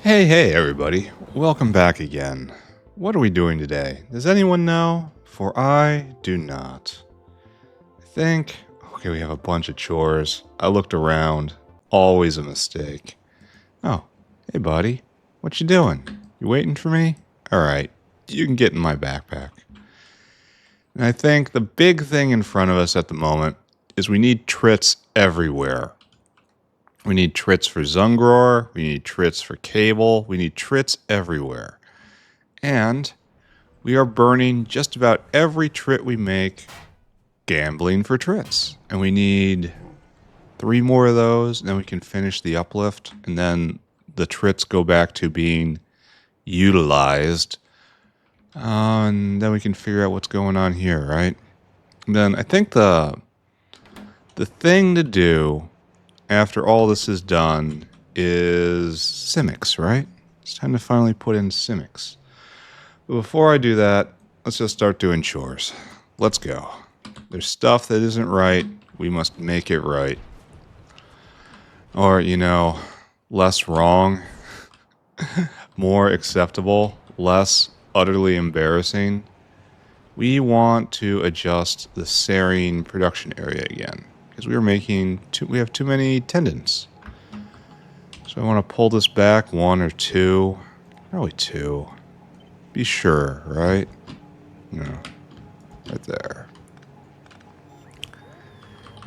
Hey, everybody. Welcome back again. What are we doing today? Does anyone know? For I do not. Okay, we have a bunch of chores. I looked around. Always a mistake. Oh, hey, buddy. What you doing? You waiting for me? All right, you can get in my backpack. And I think the big thing in front of us at the moment is we need Trits everywhere. We need Trits for Zungroar. We need Trits for Cable. We need Trits everywhere. And we are burning just about every Trit we make gambling for Trits. And we need 3 more of those, and then we can finish the uplift. And then the Trits go back to being utilized. And then we can figure out what's going on here, right? And then I think the thing to do after all this is done is Simics, right? It's time to finally put in Simics. But before I do that, let's just start doing chores. Let's go. There's stuff that isn't right. We must make it right. Or, less wrong, more acceptable, less utterly embarrassing. We want to adjust the serine production area again because we have too many tendons. So I want to pull this back 1 or 2, probably 2. Be sure, right? No, right there.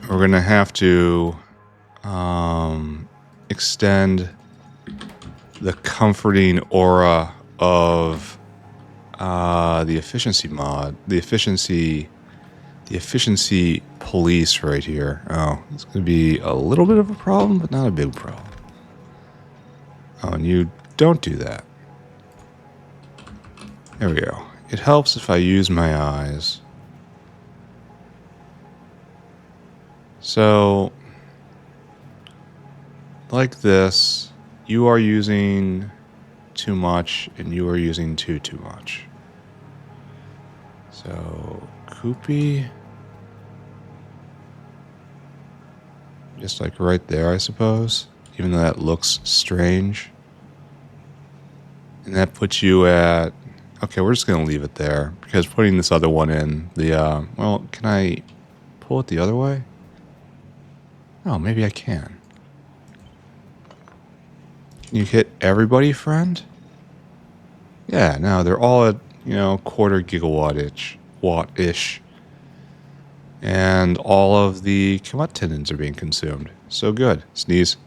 We're going to have to extend the comforting aura of the efficiency mod, the efficiency police right here. Oh, it's going to be a little bit of a problem, but not a big problem. Oh, and you don't do that. There we go. It helps if I use my eyes. So, like this, you are using too much and you are using too much. So, Koopy, just like right there, I suppose, even though that looks strange. And that puts you at, okay, we're just going to leave it there because putting this other one in, well, can I pull it the other way? Oh, maybe I can. Can you hit everybody, friend? Yeah, no, they're all at, quarter gigawatt-ish. And all of the commut tendons are being consumed. So good. Sneeze.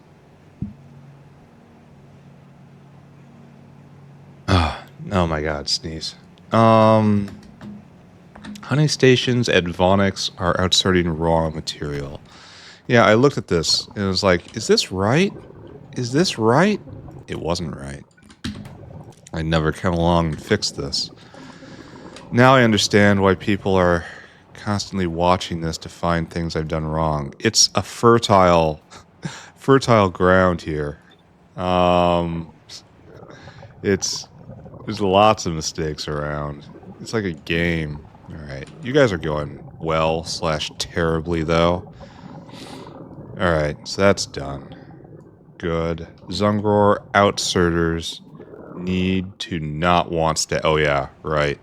Oh my god, sneeze. Honey stations at Vonix are outserting raw material. Yeah, I looked at this and it was like, is this right? Is this right? It wasn't right. I never come along and fixed this. Now I understand why people are constantly watching this to find things I've done wrong. It's a fertile ground here. There's lots of mistakes around. It's like a game. All right, you guys are going well / terribly though. All right, so that's done. Good. Zungroar outserters need to not want to. Oh yeah, right.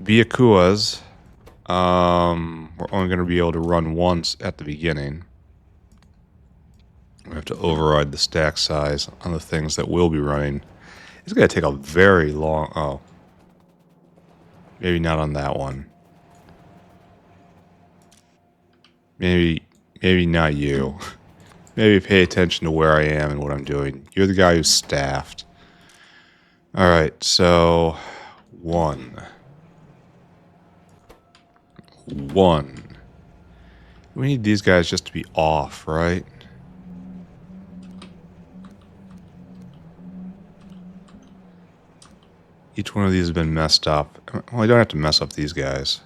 Byakuas, we're only going to be able to run once at the beginning. We have to override the stack size on the things that will be running. It's going to take a very long... Oh. Maybe not on that one. Maybe not you. Maybe pay attention to where I am and what I'm doing. You're the guy who's staffed. Alright, so... 1. We need these guys just to be off, right? Each one of these has been messed up. Well, I don't have to mess up these guys.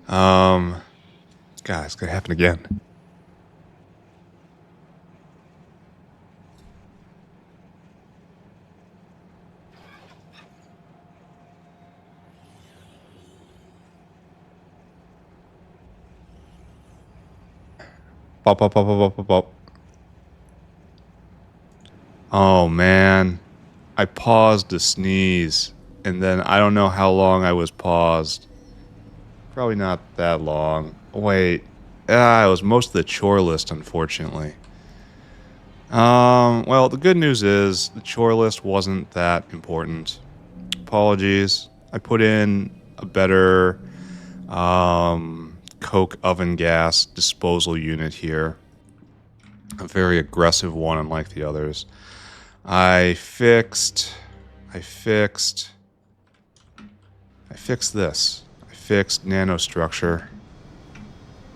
God, it's gonna happen again. Pop. Oh, man. I paused to sneeze, and then I don't know how long I was paused. Probably not that long. Wait. It was most of the chore list, unfortunately. Well, the good news is the chore list wasn't that important. Apologies. I put in a better coke oven gas disposal unit here. A very aggressive one, unlike the others. I fixed this. I fixed nanostructure.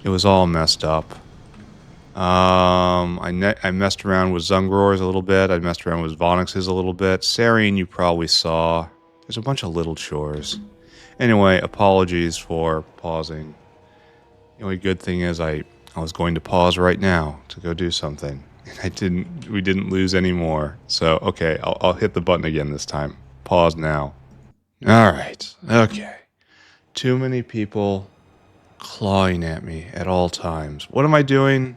It was all messed up. I messed around with Zungrors a little bit. I messed around with Vonixes a little bit. Serine you probably saw. There's a bunch of little chores. Anyway, apologies for pausing. The only good thing is I was going to pause right now to go do something. And we didn't lose any more. So, okay, I'll hit the button again this time. Pause now. Alright, okay. Too many people clawing at me at all times. What am I doing?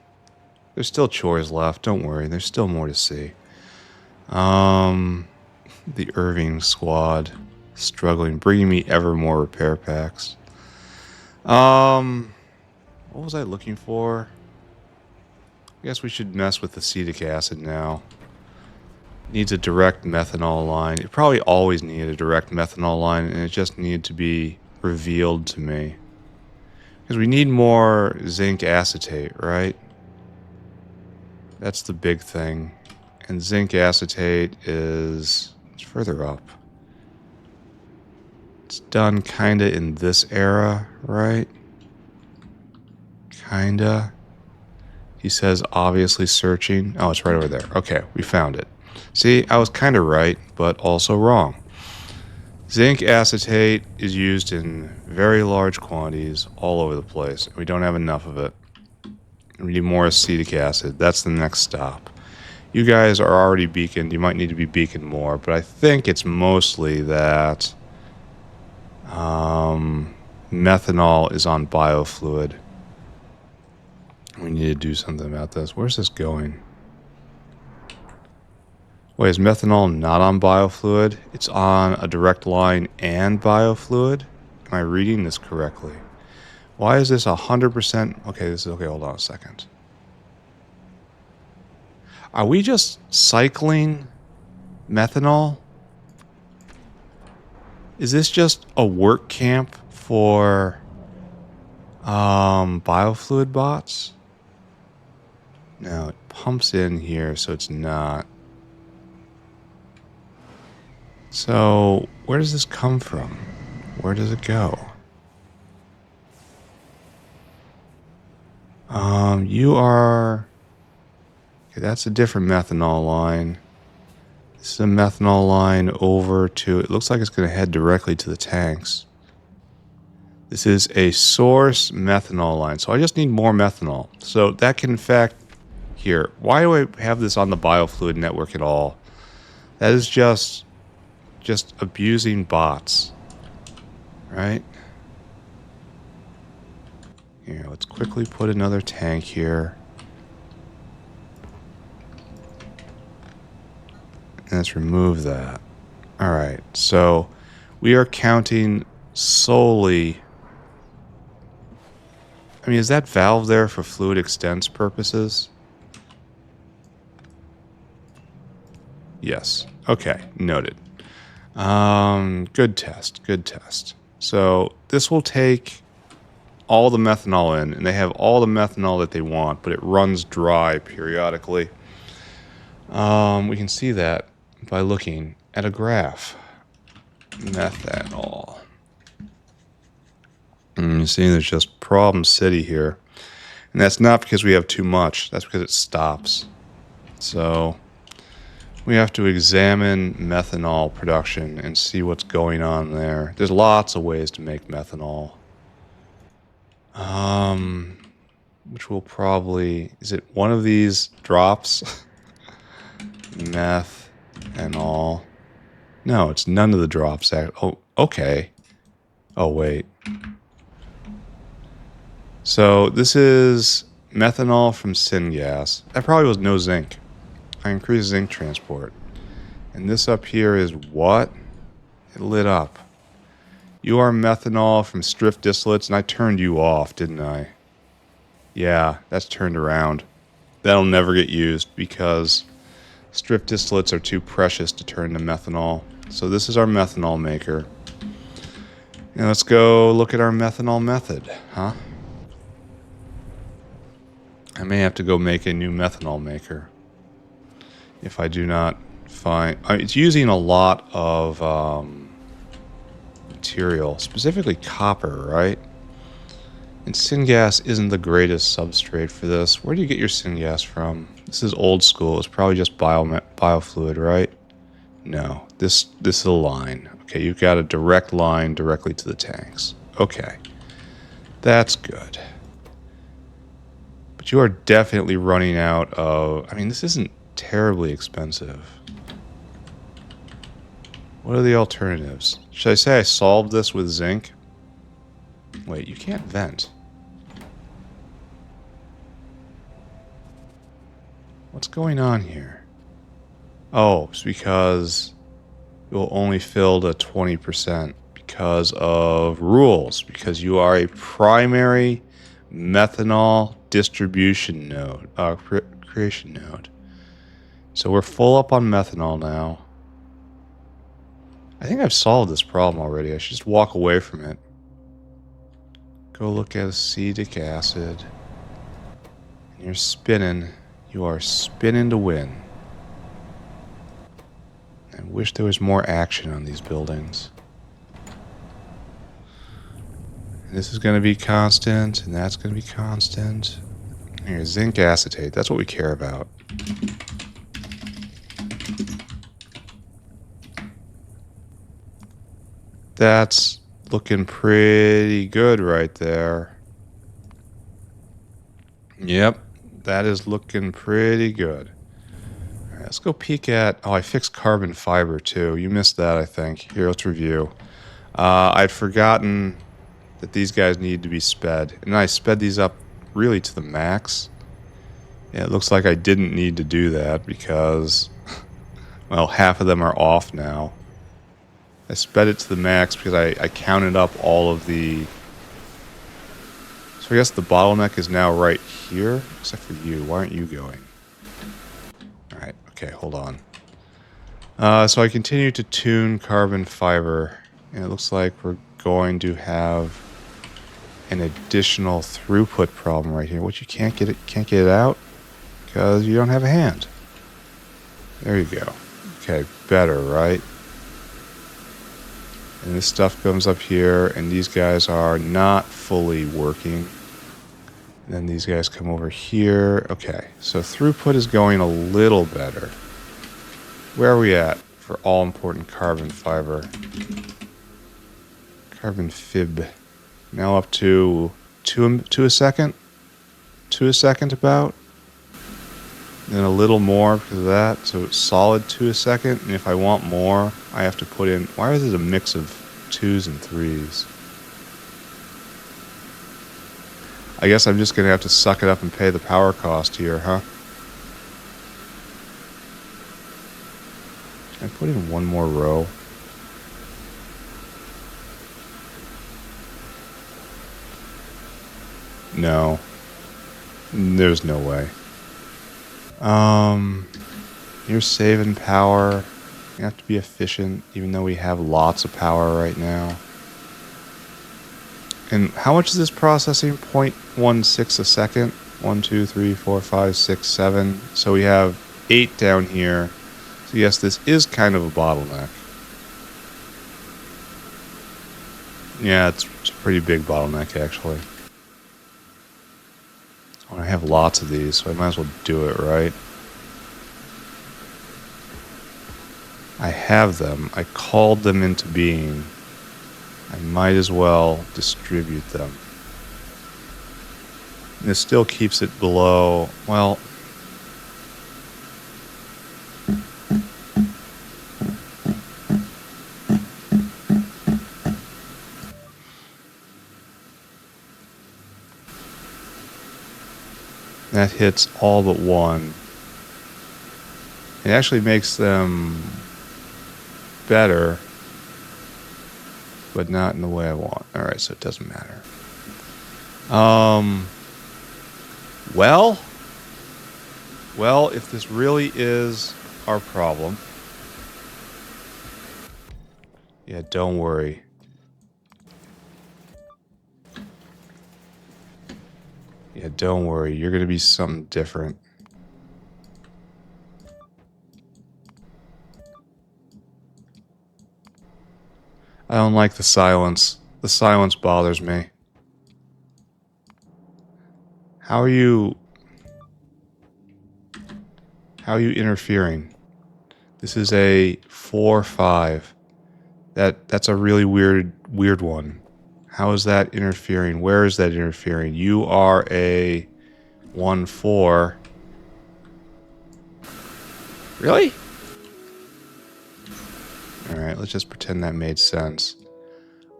There's still chores left. Don't worry. There's still more to see. The Irving squad struggling, bringing me ever more repair packs. What was I looking for? I guess we should mess with acetic acid now. Needs a direct methanol line. It probably always needed a direct methanol line, and it just needed to be revealed to me. Because we need more zinc acetate, right? That's the big thing. And zinc acetate it's further up. It's done kinda in this era, right? Kinda. He says obviously searching. Oh, it's right over there. Okay, we found it. See, I was kinda right, but also wrong. Zinc acetate is used in very large quantities all over the place. We don't have enough of it. We need more acetic acid. That's the next stop. You guys are already beaconed. You might need to be beaconed more, but I think it's mostly that methanol is on biofluid. We need to do something about this. Where's this going? Wait, is methanol not on biofluid? It's on a direct line and biofluid? Am I reading this correctly? Why is this 100%? Okay, this is okay. Hold on a second. Are we just cycling methanol? Is this just a work camp for biofluid bots? No, it pumps in here, so it's not. So, where does this come from? Where does it go? You are... Okay, that's a different methanol line. This is a methanol line over to... It looks like it's going to head directly to the tanks. This is a source methanol line. So I just need more methanol. So that can in fact... Here, why do I have this on the biofluid network at all? That is just abusing bots. Right? Here, let's quickly put another tank here. And let's remove that. Alright, so we are counting solely... I mean, is that valve there for fluid extents purposes? Yes. Okay, noted. Good test, good test. So this will take all the methanol in, and they have all the methanol that they want, but it runs dry periodically. We can see that by looking at a graph. Methanol. And you see there's just problem city here. And that's not because we have too much, that's because it stops. So we have to examine methanol production and see what's going on there. There's lots of ways to make methanol. Which will probably... Is it one of these drops? Methanol. No, it's none of the drops. Oh, okay. Oh, wait. So, this is methanol from syngas. That probably was no zinc. I increase zinc transport. And this up here is what? It lit up. You are methanol from stripped distillates, and I turned you off, didn't I? Yeah, that's turned around. That'll never get used because stripped distillates are too precious to turn to methanol. So this is our methanol maker. And let's go look at our methanol method, huh? I may have to go make a new methanol maker if I do not find... it's using a lot of material, specifically copper, right? And syngas isn't the greatest substrate for this. Where do you get your syngas from? This is old school. It's probably just biofluid, right? No, this is a line. Okay, you've got a direct line directly to the tanks. Okay, that's good. But you are definitely running out of... I mean, this isn't terribly expensive. What are the alternatives? Should I say I solved this with zinc? Wait, you can't vent. What's going on here? Oh, it's because it will only fill to 20% because of rules. Because you are a primary methanol distribution node, creation node. So we're full up on methanol now. I think I've solved this problem already. I should just walk away from it. Go look at acetic acid. And you're spinning. You are spinning to win. I wish there was more action on these buildings. And this is going to be constant, and that's going to be constant. Here, zinc acetate. That's what we care about. That's looking pretty good right there. Yep, that is looking pretty good. All right, let's go peek at... Oh, I fixed carbon fiber too. You missed that, I think. Here, let's review. I'd forgotten that these guys need to be sped. And I sped these up really to the max. Yeah, it looks like I didn't need to do that because... well, half of them are off now. I sped it to the max because I counted up all of the... So I guess the bottleneck is now right here, except for you. Why aren't you going? Alright, okay, hold on. So I continue to tune carbon fiber, and it looks like we're going to have an additional throughput problem right here, which you can't get it out because you don't have a hand. There you go. Okay, better, right? And this stuff comes up here, and these guys are not fully working. And then these guys come over here. Okay, so throughput is going a little better. Where are we at for all important carbon fiber? Carbon fib. Now up to a second? 2 a second about? Then a little more because of that, so it's solid 2 a second. And if I want more, I have to put in... Why is it a mix of 2s and 3s? I guess I'm just going to have to suck it up and pay the power cost here, huh? Can I put in one more row? No. There's no way. You're saving power. You have to be efficient, even though we have lots of power right now. And how much is this processing? 0.16 a second. 1, 2, 3, 4, 5, 6, 7. So we have 8 down here. So yes, this is kind of a bottleneck. Yeah, it's a pretty big bottleneck, actually. Oh, I have lots of these, so I might as well do it, right? I have them. I called them into being. I might as well distribute them. And this still keeps it below, well... that hits all but one. It actually makes them better, but not in the way I want. Alright, so it doesn't matter. Well, if this really is our problem... Yeah, don't worry. Yeah, don't worry. You're gonna be something different. I don't like the silence. The silence bothers me. How are you interfering? This is a 4-5. That's a really weird one. How is that interfering? Where is that interfering? You are a 1-4. Really? Alright, let's just pretend that made sense.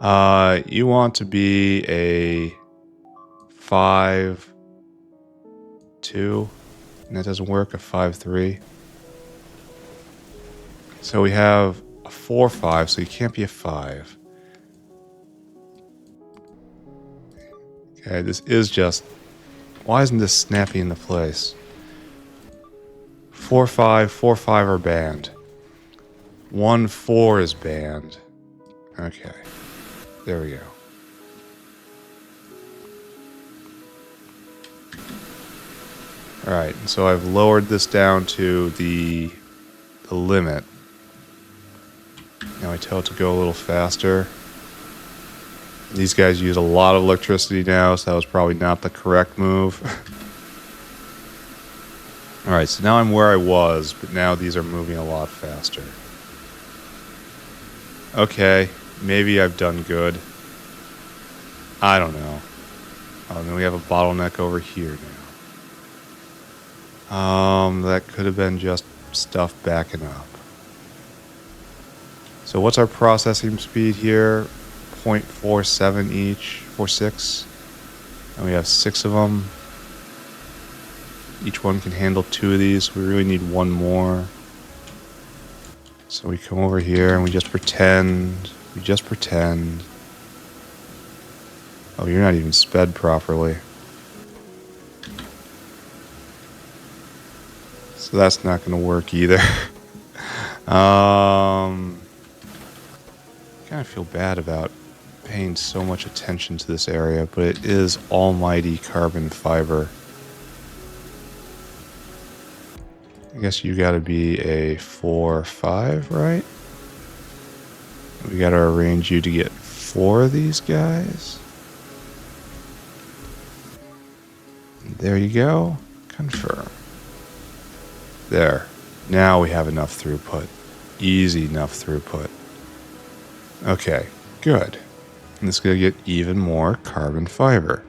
You want to be a 5-2, and that doesn't work, a 5-3. So we have a 4-5, so you can't be a 5. Okay, this is just... Why isn't this snappy into place? 4-5, 4-5 are banned. 1-4 is banned. Okay. There we go. Alright, so I've lowered this down to the limit. Now I tell it to go a little faster. These guys use a lot of electricity now, so that was probably not the correct move. Alright, so now I'm where I was, but now these are moving a lot faster. Okay, maybe I've done good. I don't know. Oh, and then we have a bottleneck over here now. That could have been just stuff backing up. So what's our processing speed here? 0.47 each, 4.6. And we have 6 of them. Each one can handle 2 of these. We really need 1 more. So we come over here and we just pretend. Oh, you're not even sped properly. So that's not going to work either. Kind of feel bad about paying so much attention to this area, but it is almighty carbon fiber. I guess you gotta be a 4-5, right? We gotta arrange you to get 4 of these guys. There you go. Confirm. There. Now we have enough throughput. Easy enough throughput. Okay, good. And this is going to get even more carbon fiber.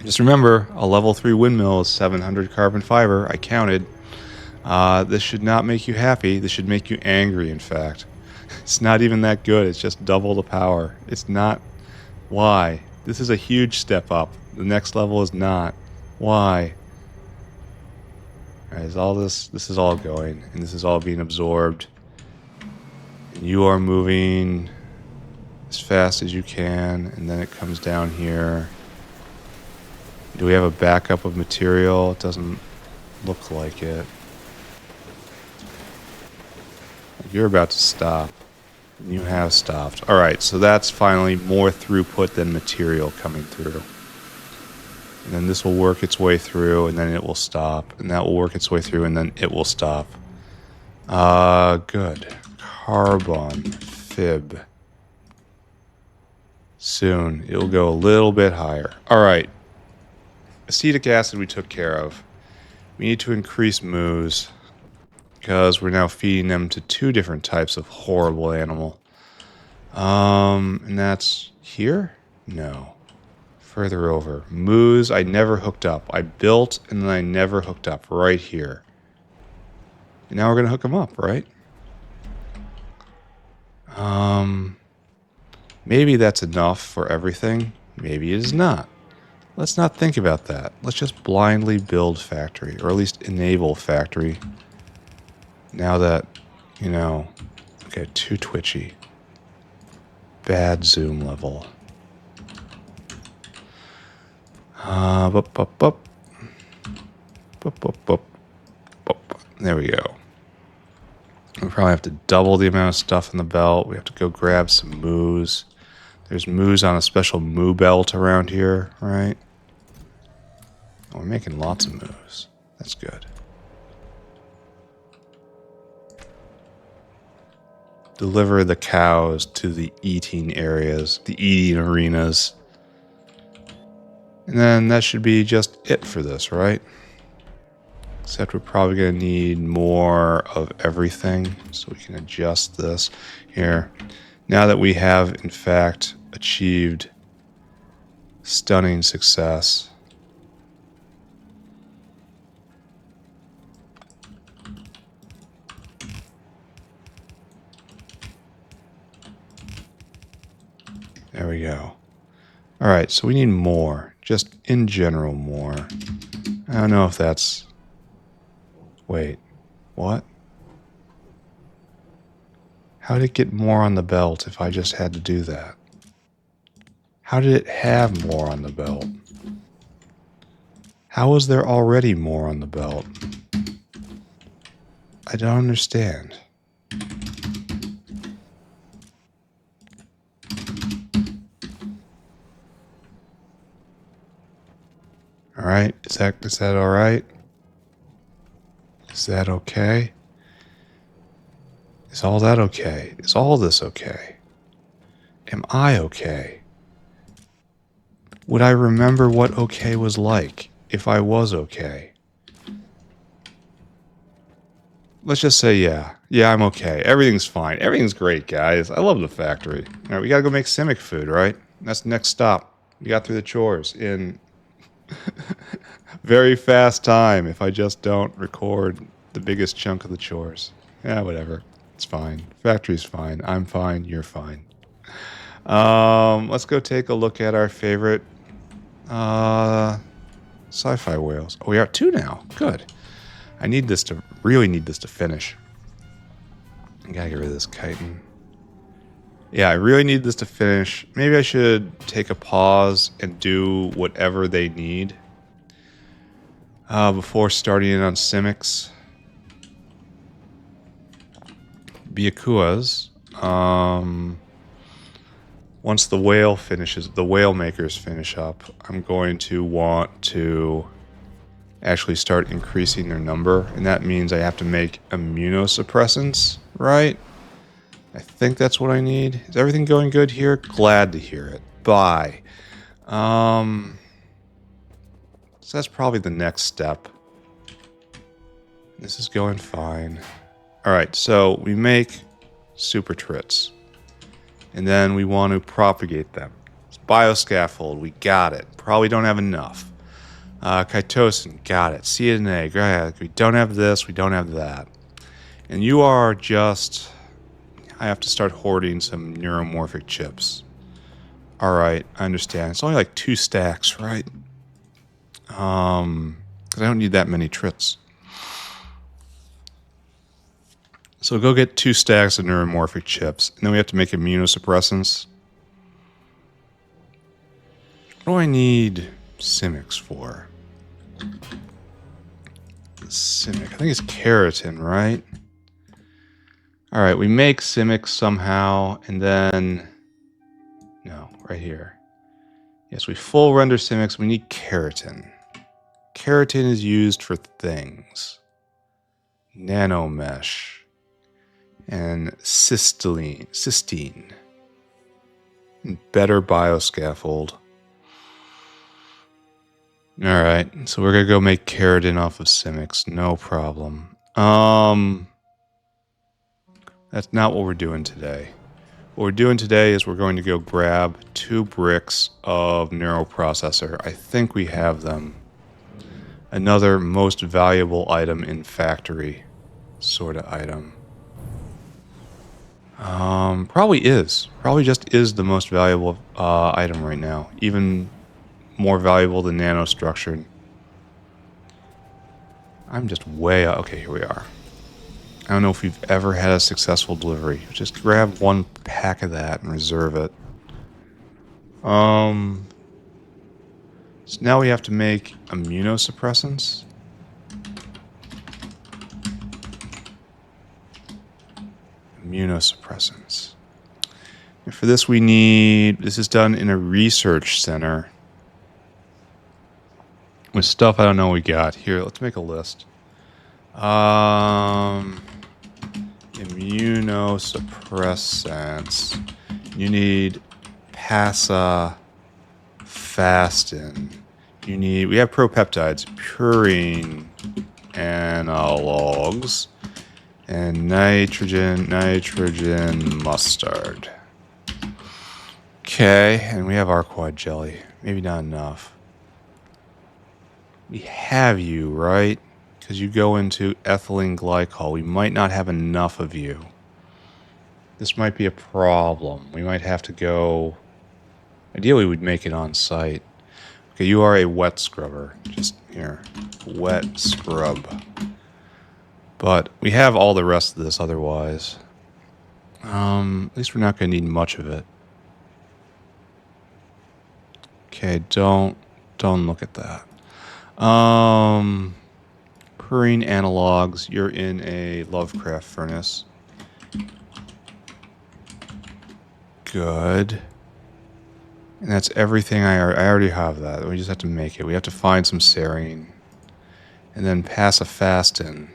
Just remember, a level 3 windmill is 700 carbon fiber. I counted. This should not make you happy. This should make you angry, in fact. It's not even that good. It's just double the power. It's not. Why? This is a huge step up. The next level is not. Why? Alright, is all this is all going, and this is all being absorbed. And you are moving as fast as you can, and then it comes down here. Do we have a backup of material? It doesn't look like it. You're about to stop. You have stopped. Alright, so that's finally more throughput than material coming through. And then this will work its way through, and then it will stop. And that will work its way through, and then it will stop. Good. Carbon fib. Soon. It'll go a little bit higher. Alright. Acetic acid we took care of. We need to increase moos, because we're now feeding them to 2 different types of horrible animal. And that's here? No. Further over. Moos I never hooked up. I built and then I never hooked up. Right here. And now we're going to hook them up, right? Maybe that's enough for everything. Maybe it is not. Let's not think about that. Let's just blindly build factory, or at least enable factory. Now that, you know, okay, too twitchy. Bad zoom level. Bup, bup, bup. Bup, bup, bup. Bup. There we go. We probably have to double the amount of stuff in the belt. We have to go grab some moos. There's moos on a special moo belt around here, right? Oh, we're making lots of moos. That's good. Deliver the cows to the eating areas, the eating arenas. And then that should be just it for this, right? Except we're probably going to need more of everything, so we can adjust this here. Now that we have, in fact, achieved stunning success, there we go. All right, so we need more, just in general more. I don't know if that's... Wait, what? How did it get more on the belt if I just had to do that? How did it have more on the belt? How was there already more on the belt? I don't understand. All right, is that all right? Is that okay? Is all that okay? Is all this okay? Am I okay? Would I remember what okay was like if I was okay? Let's just say yeah. Yeah, I'm okay. Everything's fine. Everything's great, guys. I love the factory. All right, we gotta go make Simik food, right? That's the next stop. We got through the chores in very fast time if I just don't record the biggest chunk of the chores. Yeah, whatever. It's fine. Factory's fine. I'm fine. You're fine. Let's go take a look at our favorite sci-fi whales. Oh, we are 2 now. Good. I need this to really need this to finish. I gotta get rid of this chitin. Yeah, I really need this to finish. Maybe I should take a pause and do whatever they need before starting in on Simics. Byakuas. Once the whale finishes, the whale makers finish up, I'm going to want to actually start increasing their number, and that means I have to make immunosuppressants, right? I think that's what I need. Is everything going good here? Glad to hear it. Bye. So that's probably the next step. This is going fine. All right, so we make super trits, and then we want to propagate them. It's bioscaffold, we got it. Probably don't have enough. Chitosan, got it. CNA, we don't have this, we don't have that. And you are just... I have to start hoarding some neuromorphic chips. Alright, I understand. It's only like 2 stacks, right? Because I don't need that many trits. So go get 2 stacks of neuromorphic chips. And then we have to make immunosuppressants. What do I need Simics for? Simic, I think it's keratin, right? Alright, we make Simic somehow, and then... No, right here. Yes, we full render Simics, we need keratin. Keratin is used for things. Nanomesh. And cysteine. And better bioscaffold. Alright, so we're gonna go make keratin off of Simics, no problem. That's not what we're doing today. What we're doing today is we're going to go grab 2 bricks of neuroprocessor. I think we have them. Another most valuable item in factory sort of item. Probably is. Probably just is the most valuable item right now. Even more valuable than nanostructured. I'm just way out. Okay, here we are. don't know if we've ever had a successful delivery. Just grab one pack of that and reserve it. So now we have to make immunosuppressants. Immunosuppressants. And for this we need, this is done in a research center. With stuff I don't know what we got. Here, let's make a list. Immunosuppressants. You need Pacifastin. You need, we have propeptides, Purine Analogues, and nitrogen mustard. Okay, and we have arquoid jelly. Maybe not enough. We have you, right? Because you go into ethylene glycol. We might not have enough of you. This might be a problem. We might have to go... Ideally, we'd make it on site. Okay, you are a wet scrubber. Just here. Wet scrub. But we have all the rest of this otherwise. At least we're not going to need much of it. Okay, don't look at that. Purine Analogues. You're in a Lovecraft furnace. Good. And that's everything I already have that. We just have to make it. We have to find some serine. And then Pacifastin.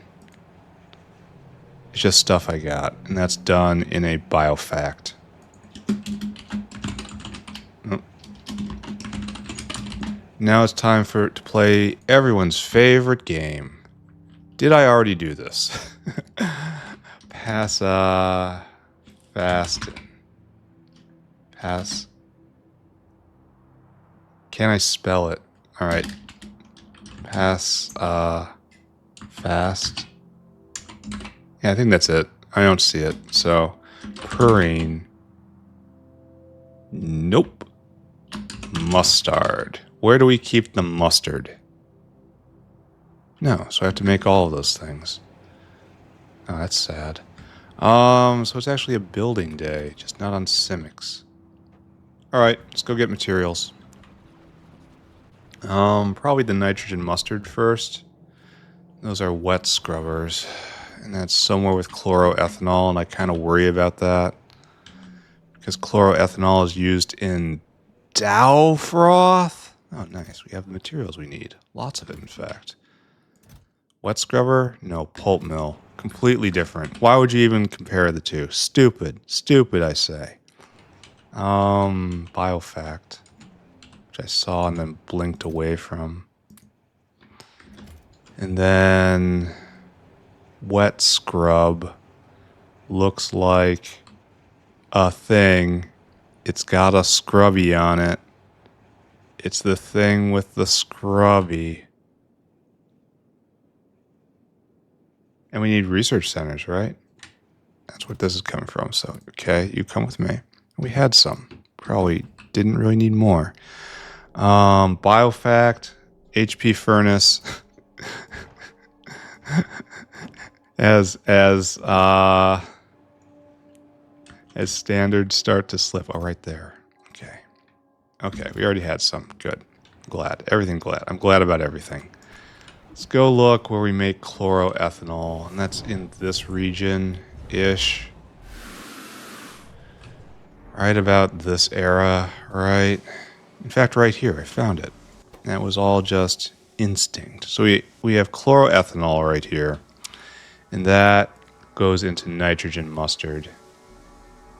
It's just stuff I got. And that's done in a biofact. Oh. Now it's time to play everyone's favorite game. Did I already do this? Pacifastin. Can I spell it? Alright. Fast. Yeah, I think that's it. I don't see it. So, Purine. Nope. Mustard. Where do we keep the mustard? No, so I have to make all of those things. Oh, that's sad. So it's actually a building day, just not on Simik's. Alright, let's go get materials. Probably the nitrogen mustard first. Those are wet scrubbers. And that's somewhere with chloroethanol, and I kind of worry about that. Because chloroethanol is used in Dow froth. Oh, nice. We have the materials we need. Lots of it, in fact. Wet scrubber? No, pulp mill. Completely different. Why would you even compare the two? Stupid. Stupid, I say. Biofact. Which I saw and then blinked away from. And then... wet scrub. Looks like a thing. It's got a scrubby on it. It's the thing with the scrubby. And we need research centers, right? That's what this is coming from. So, okay, you come with me. We had some. Probably didn't really need more. Biofact, HP furnace. as standards start to slip. Oh, right there. Okay. Okay, we already had some. Good. Glad. Everything glad. I'm glad about everything. Let's go look where we make chloroethanol, and that's in this region-ish. Right about this era, right? In fact, right here, I found it. And that was all just instinct. So we have chloroethanol right here, and that goes into nitrogen mustard.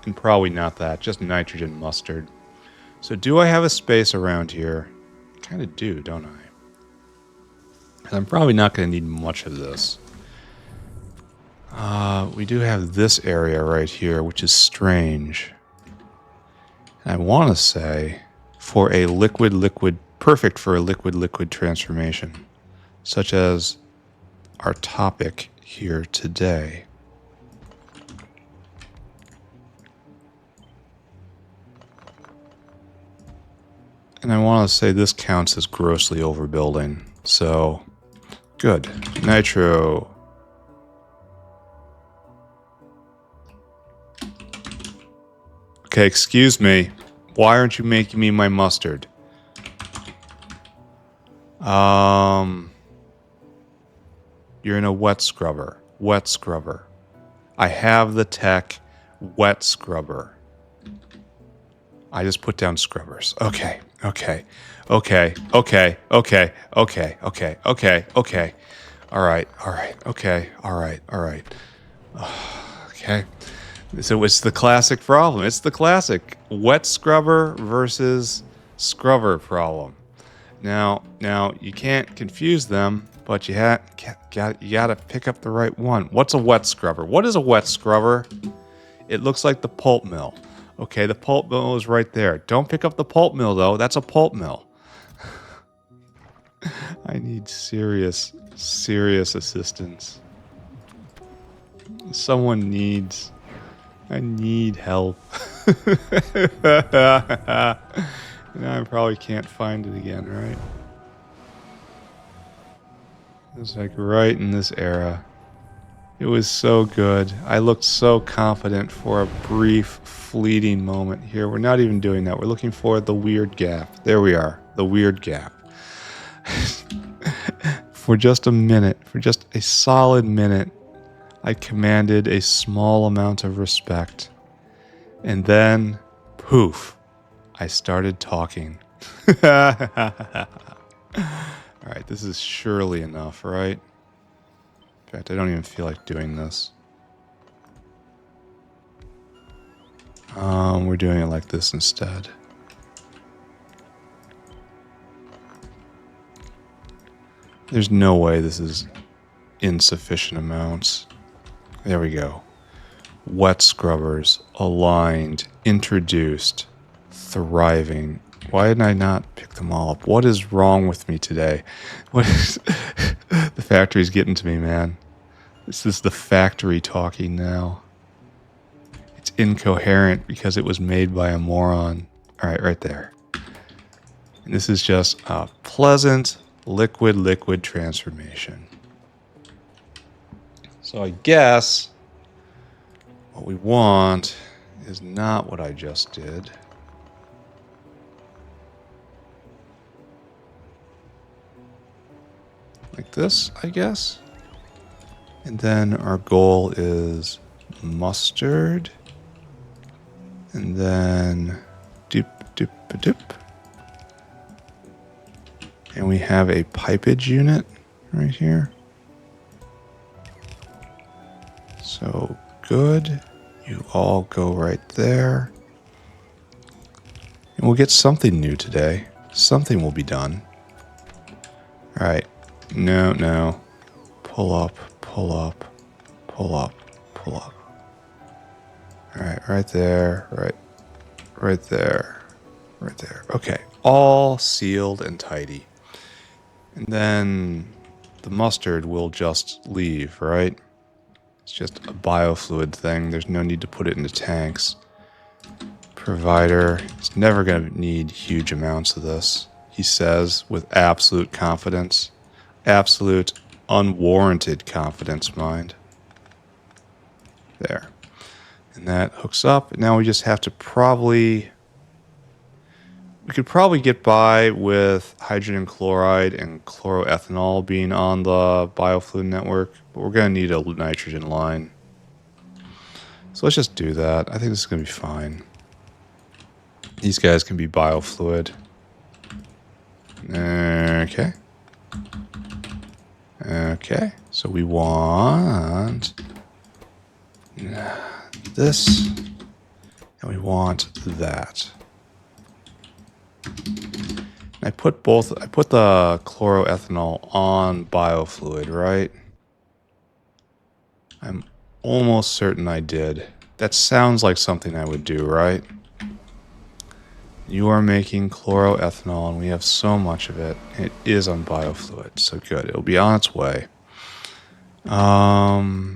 And probably not that, just nitrogen mustard. So do I have a space around here? I kind of do, don't I? And I'm probably not going to need much of this. We do have this area right here, which is strange. And I want to say for a liquid-liquid, perfect for a liquid-liquid transformation, such as our topic here today. And I want to say this counts as grossly overbuilding. So, good. Nitro. Okay, excuse me. Why aren't you making me my mustard? You're in a wet scrubber. Wet scrubber. I have the tech wet scrubber. I just put down scrubbers. Okay. All right. Okay. So it's the classic problem. It's the classic wet scrubber versus scrubber problem. Now you can't confuse them, but you gotta pick up the right one. What's a wet scrubber? What is a wet scrubber? It looks like the pulp mill. Okay, the pulp mill is right there. Don't pick up the pulp mill, though. That's a pulp mill. I need serious assistance. Someone needs... I need help. Now I probably can't find it again, right? It's like right in this era. It was so good. I looked so confident for a brief, fleeting moment here. We're not even doing that. We're looking for the weird gap. There we are. The weird gap. For just a minute, for just a solid minute, I commanded a small amount of respect. And then, poof, I started talking. Alright, this is surely enough, right? In fact, I don't even feel like doing this. We're doing it like this instead. There's no way this is insufficient amounts. There we go. Wet scrubbers, aligned, introduced, thriving. Why didn't I not pick them all up? What is wrong with me today? What is... The factory's getting to me, man. This is the factory talking now. It's incoherent because it was made by a moron. Alright, right there. And this is just a pleasant liquid transformation. So I guess what we want is not what I just did. Like this, I guess. And then our goal is mustard. And then doop. And we have a pipage unit right here. So good. You all go right there. And we'll get something new today. Something will be done. All right. No. Pull up. All right, right there. Right there. Okay, all sealed and tidy. And then the mustard will just leave, right? It's just a biofluid thing. There's no need to put it into tanks. Provider is never going to need huge amounts of this, he says with absolute confidence. Absolute, unwarranted confidence, mind. There. And that hooks up. Now we just have to probably... We could probably get by with hydrogen chloride and chloroethanol being on the biofluid network, but we're going to need a nitrogen line. So let's just do that. I think this is going to be fine. These guys can be biofluid. Okay, so we want this, and we want that. I put the chloroethanol on biofluid, right? I'm almost certain I did. That sounds like something I would do, right? You are making chloroethanol, and we have so much of it. It is on biofluid, so good. It'll be on its way. Okay,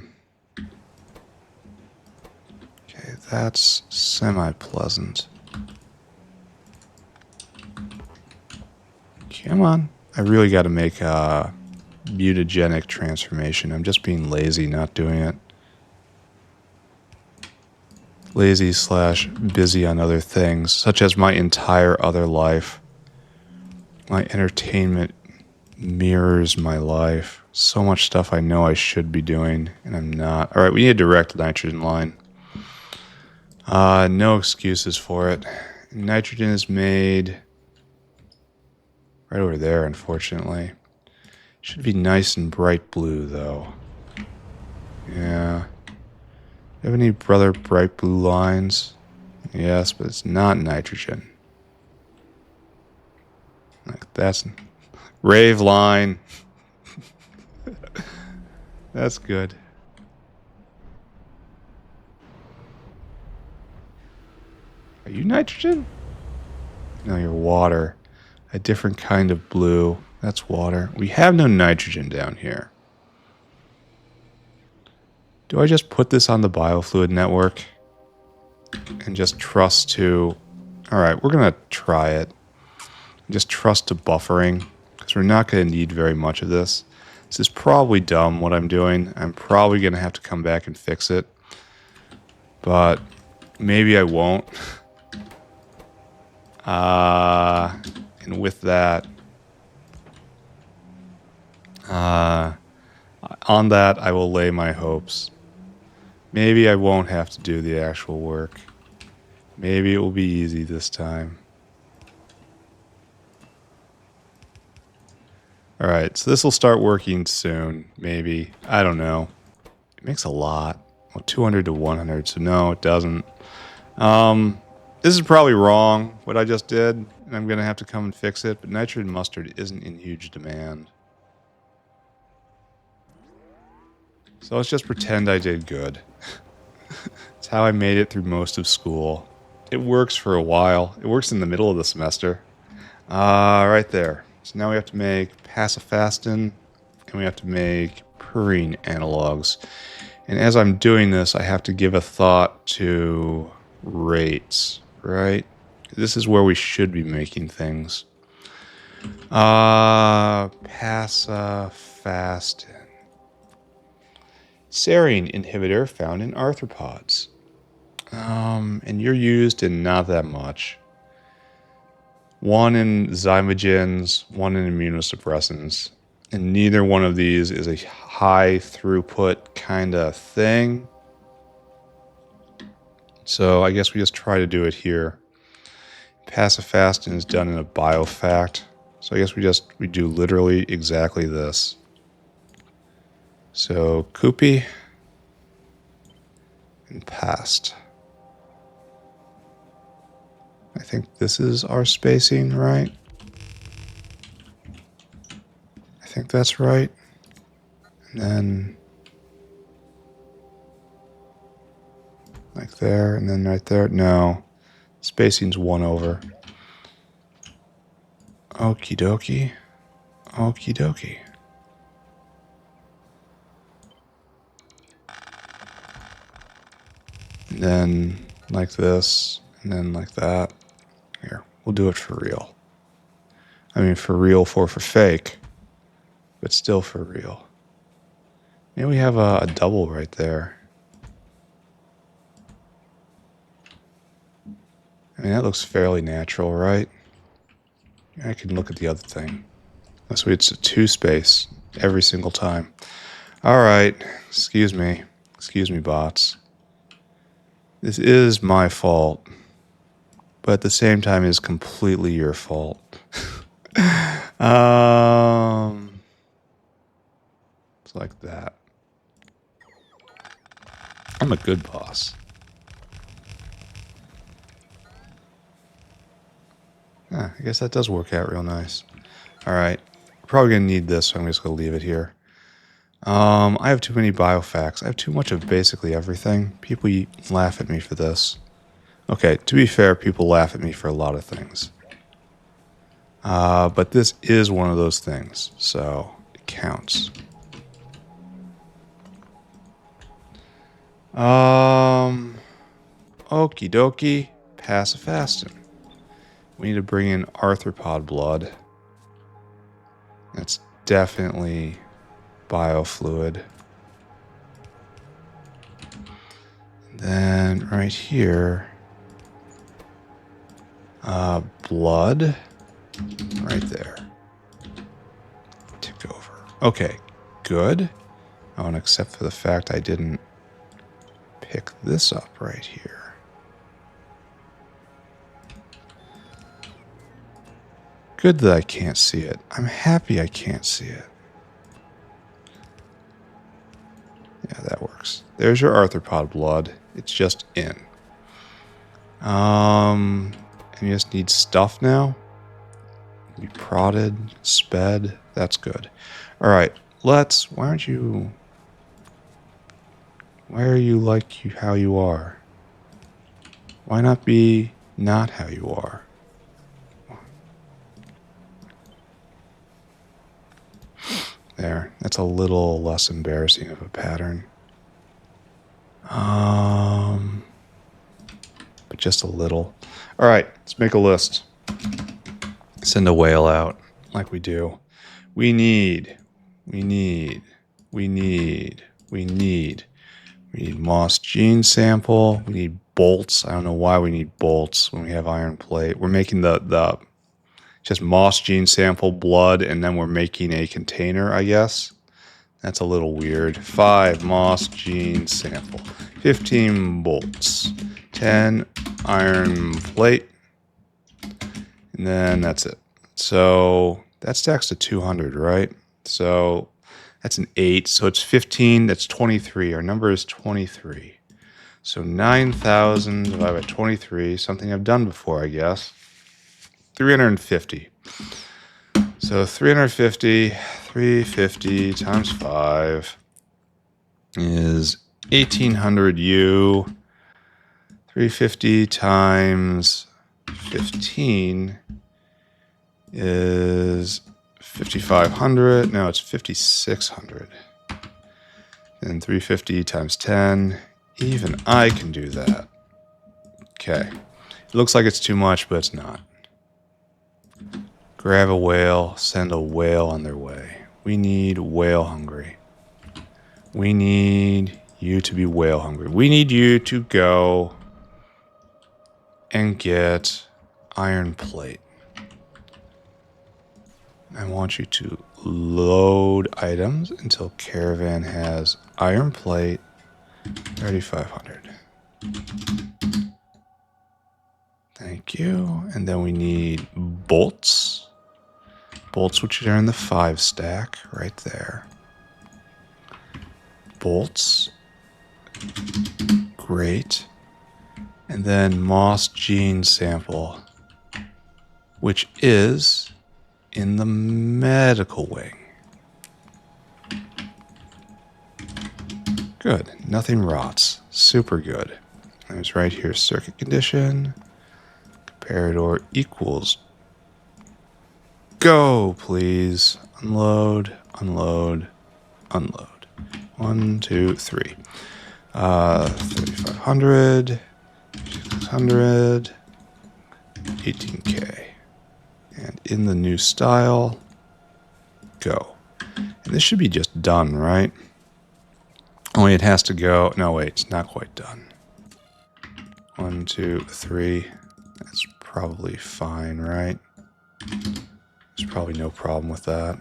that's semi-pleasant. Come on. I really got to make a mutagenic transformation. I'm just being lazy not doing it. lazy slash busy on other things, such as my entire other life. My entertainment mirrors my life. So much stuff I know I should be doing, and I'm not. All right, we need a direct nitrogen line. No excuses for it. Nitrogen is made right over there, unfortunately. Should be nice and bright blue, though. Yeah. Do you have any bright blue lines? Yes, but it's not nitrogen. Like, that's... Rave line. That's good. Are you nitrogen? No, you're water. A different kind of blue. That's water. We have no nitrogen down here. Do I just put this on the biofluid network and just trust to... Alright, we're going to try it. Just trust to buffering, because we're not going to need very much of this. This is probably dumb what I'm doing. I'm probably going to have to come back and fix it. But maybe I won't. And with that, on that, I will lay my hopes. Maybe I won't have to do the actual work. Maybe it will be easy this time. Alright, so this will start working soon, maybe. I don't know. It makes a lot. Well, 200 to 100, so no, it doesn't. This is probably wrong, what I just did, and I'm going to have to come and fix it, but nitrogen mustard isn't in huge demand. So let's just pretend I did good. It's how I made it through most of school. It works for a while. It works in the middle of the semester. Right there. So now we have to make Pacifastin, and we have to make Purine Analogues. And as I'm doing this, I have to give a thought to rates, right? This is where we should be making things. Pacifastin. Serine inhibitor found in arthropods. And you're used in not that much. One in zymogens, one in immunosuppressants. And neither one of these is a high throughput kind of thing. So I guess we just try to do it here. Pacifastin is done in a biofact. So I guess we do literally exactly this. So Kupi and past. I think this is our spacing, right? I think that's right. And then like there, and then right there. No, spacing's 1 over. Okie dokie. Okie dokie. And then like this, and then like that. Here, we'll do it for real. I mean, for real for fake, but still for real. Maybe we have a double right there. I mean, that looks fairly natural, right? I can look at the other thing. So it's a 2 space every single time. All right, excuse me, bots. This is my fault, but at the same time, it is completely your fault. It's like that. I'm a good boss. I guess that does work out real nice. All right, probably gonna need this, so I'm just gonna leave it here. I have too many biofacts. I have too much of basically everything. People laugh at me for this. Okay, to be fair, people laugh at me for a lot of things. But this is one of those things, so it counts. Okie dokie, Pacifastin. We need to bring in arthropod blood. That's definitely biofluid. And then right here, blood, right there. Tick over. Okay, good. Oh, and except for the fact I didn't pick this up right here. Good that I can't see it. I'm happy I can't see it. Yeah, that works. There's your arthropod blood. It's just in. And you just need stuff now. Be prodded, sped. That's good. All right, let's. Why are you like how you are? Why not be not how you are? There. That's a little less embarrassing of a pattern. But just a little. All right, let's make a list. Send a whale out like we do. We need moss gene sample. We need bolts. I don't know why we need bolts when we have iron plate. We're making the just moss gene sample, blood, and then we're making a container, I guess. That's a little weird. 5 moss gene sample. 15 bolts. 10 iron plate. And then that's it. So that stacks to 200, right? So that's an 8. So it's 15. That's 23. Our number is 23. So 9,000 divided by 23. Something I've done before, I guess. 350. So 350 times 5 is 1,800 U. 350 times 15 is 5,500. No, it's 5,600. And 350 times 10. Even I can do that. Okay. It looks like it's too much, but it's not. Grab a whale, send a whale on their way. We need whale hungry. We need you to be whale hungry. We need you to go and get iron plate. I want you to load items until caravan has iron plate 3,500. Thank you. And then we need bolts. Bolts, which are in the 5 stack right there. Bolts. Great. And then moss gene sample, which is in the medical wing. Good. Nothing rots. Super good. There's right here circuit condition. Comparador equals. Go, please. Unload, unload, unload. 1, 2, 3. 3,500. 600. 18K. And in the new style, go. And this should be just done, right? Only it has to go. No, wait, it's not quite done. 1, 2, 3. That's probably fine, right? There's probably no problem with that.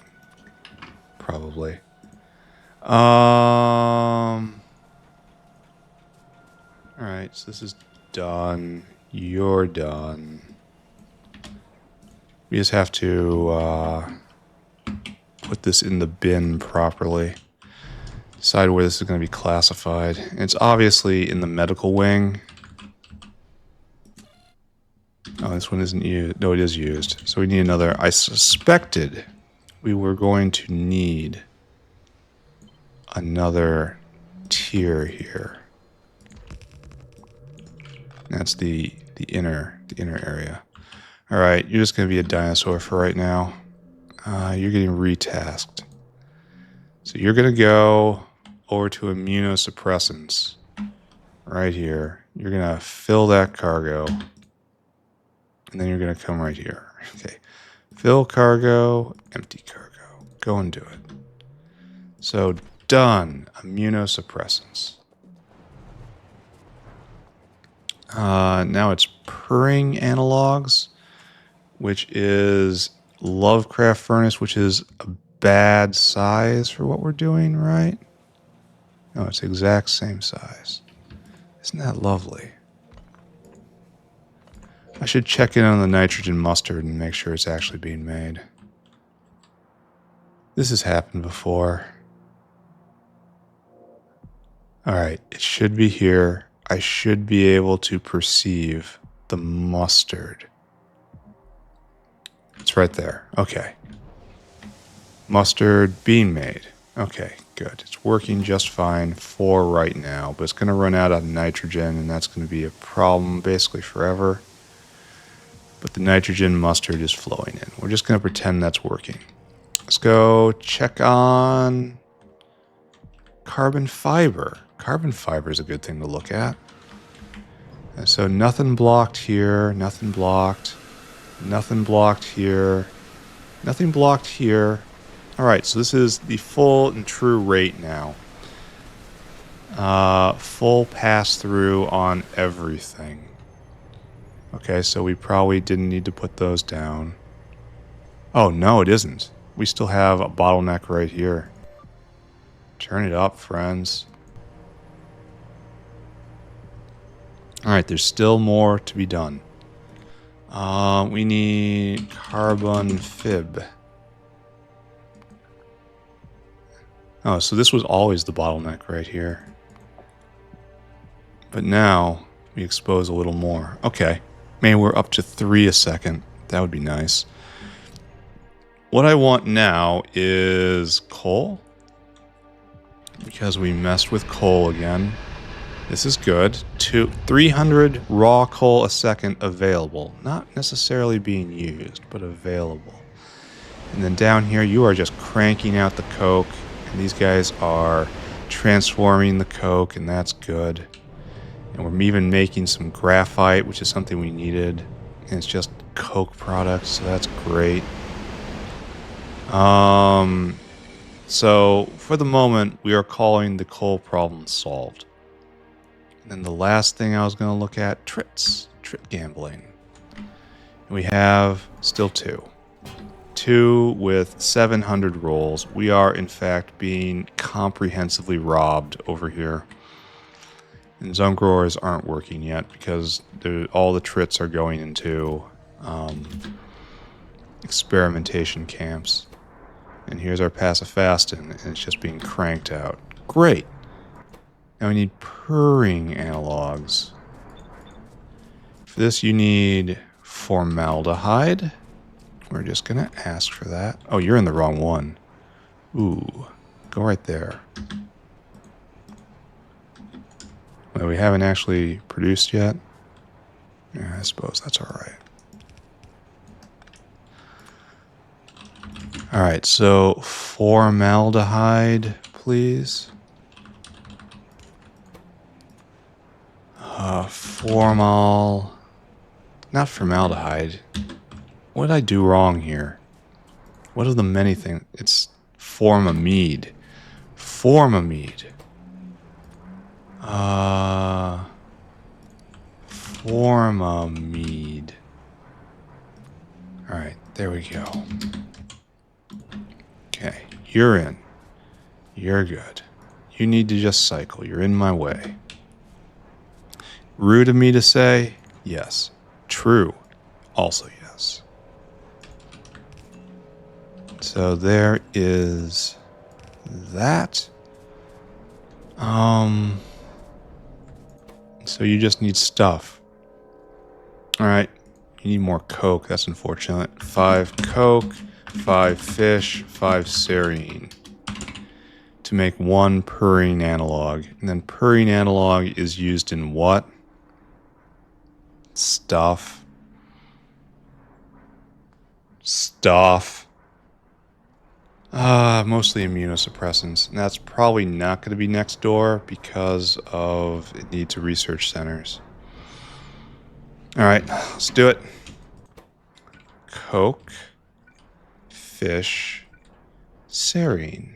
Probably. All right, so this is done. You're done. We just have to put this in the bin properly. Decide where this is going to be classified. And it's obviously in the medical wing. Oh, this one isn't used. No, it is used. So we need another. I suspected we were going to need another tier here. That's the inner area. All right, you're just going to be a dinosaur for right now. You're getting retasked. So you're going to go over to immunosuppressants right here. You're going to fill that cargo. And then you're going to come right here. Okay. Fill cargo, empty cargo. Go and do it. So done. Immunosuppressants. Now it's Purine Analogues, which is Lovecraft Furnace, which is a bad size for what we're doing, right? No, it's the exact same size. Isn't that lovely? I should check in on the nitrogen mustard and make sure it's actually being made. This has happened before. Alright, it should be here. I should be able to perceive the mustard. It's right there. Okay. Mustard being made. Okay, good. It's working just fine for right now, but it's going to run out of nitrogen, and that's going to be a problem basically forever. But the nitrogen mustard is flowing in. We're just going to pretend that's working. Let's go check on carbon fiber. Carbon fiber is a good thing to look at. And so nothing blocked here, nothing blocked, nothing blocked here, nothing blocked here. All right, so this is the full and true rate now. Full pass through on everything. Okay, so we probably didn't need to put those down. Oh, no, it isn't. We still have a bottleneck right here. Turn it up, friends. All right, there's still more to be done. We need carbon fib. Oh, so this was always the bottleneck right here. But now we expose a little more. Okay, maybe we're up to 3 a second. That would be nice. What I want now is coal. Because we messed with coal again. This is good. 300 raw coal a second available. Not necessarily being used, but available. And then down here, you are just cranking out the coke. And these guys are transforming the coke, and that's good. And we're even making some graphite, which is something we needed. And it's just coke products, so that's great. So for the moment, we are calling the coal problem solved. And then the last thing I was going to look at, Trits, Trit gambling. And we have still 2. 2 with 700 rolls. We are, in fact, being comprehensively robbed over here. And zone growers aren't working yet because all the Trits are going into experimentation camps. And here's our Pacifastin, and it's just being cranked out. Great. Now we need Purine Analogues. For this, you need formaldehyde. We're just going to ask for that. Oh, you're in the wrong one. Ooh, go right there. Well, we haven't actually produced yet. Yeah, I suppose that's all right. All right, so formaldehyde, please. Not formaldehyde. What did I do wrong here? What are the many things? It's formamide. Formamide. Formamide. All right, there we go. Okay, you're in. You're good. You need to just cycle. You're in my way. Rude of me to say, yes. True, also yes. So there is that. So you just need stuff. All right, you need more coke. That's unfortunate. 5 coke, 5 fish, 5 serine. To make 1 purine analog. And then purine analog is used in what? Stuff. Mostly immunosuppressants. And that's probably not going to be next door because of it needs research centers. All right, let's do it. Coke, fish, serine.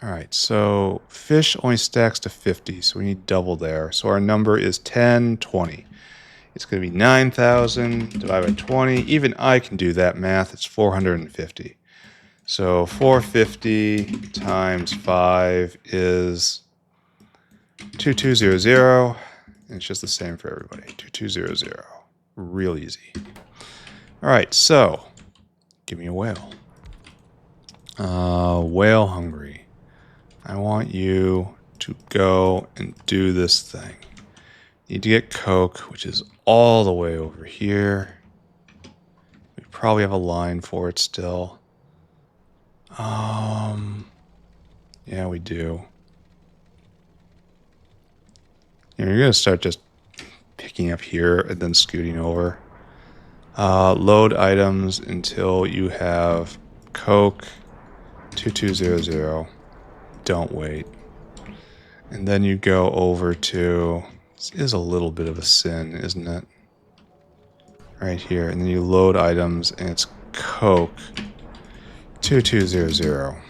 All right, so fish only stacks to 50, so we need double there. So our number is 1020. It's going to be 9,000 divided by 20. Even I can do that math. It's 450. So 450 times 5 is 2200. And it's just the same for everybody. 2200. Real easy. All right, so give me a whale. Whale hungry. I want you to go and do this thing. You need to get Coke, which is all the way over here. We probably have a line for it still. Yeah, we do. You're going to start just picking up here and then scooting over. Load items until you have Coke 2200. Don't wait. And then you go over to, this is a little bit of a sin, isn't it? Right here. And then you load items and it's Coke 2200.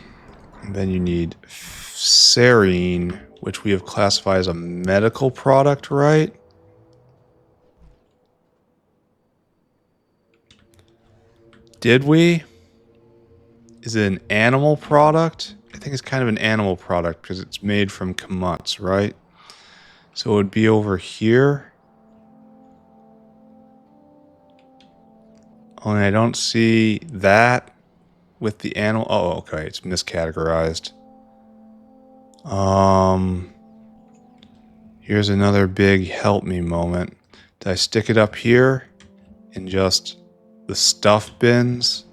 And then you need Serine, which we have classified as a medical product, right? Did we? Is it an animal product? I think it's kind of an animal product because it's made from camuts, right? So it would be over here. Only I don't see that with the animal. Oh, okay. It's miscategorized. Here's another big help me moment. Did I stick it up here in just the stuff bins?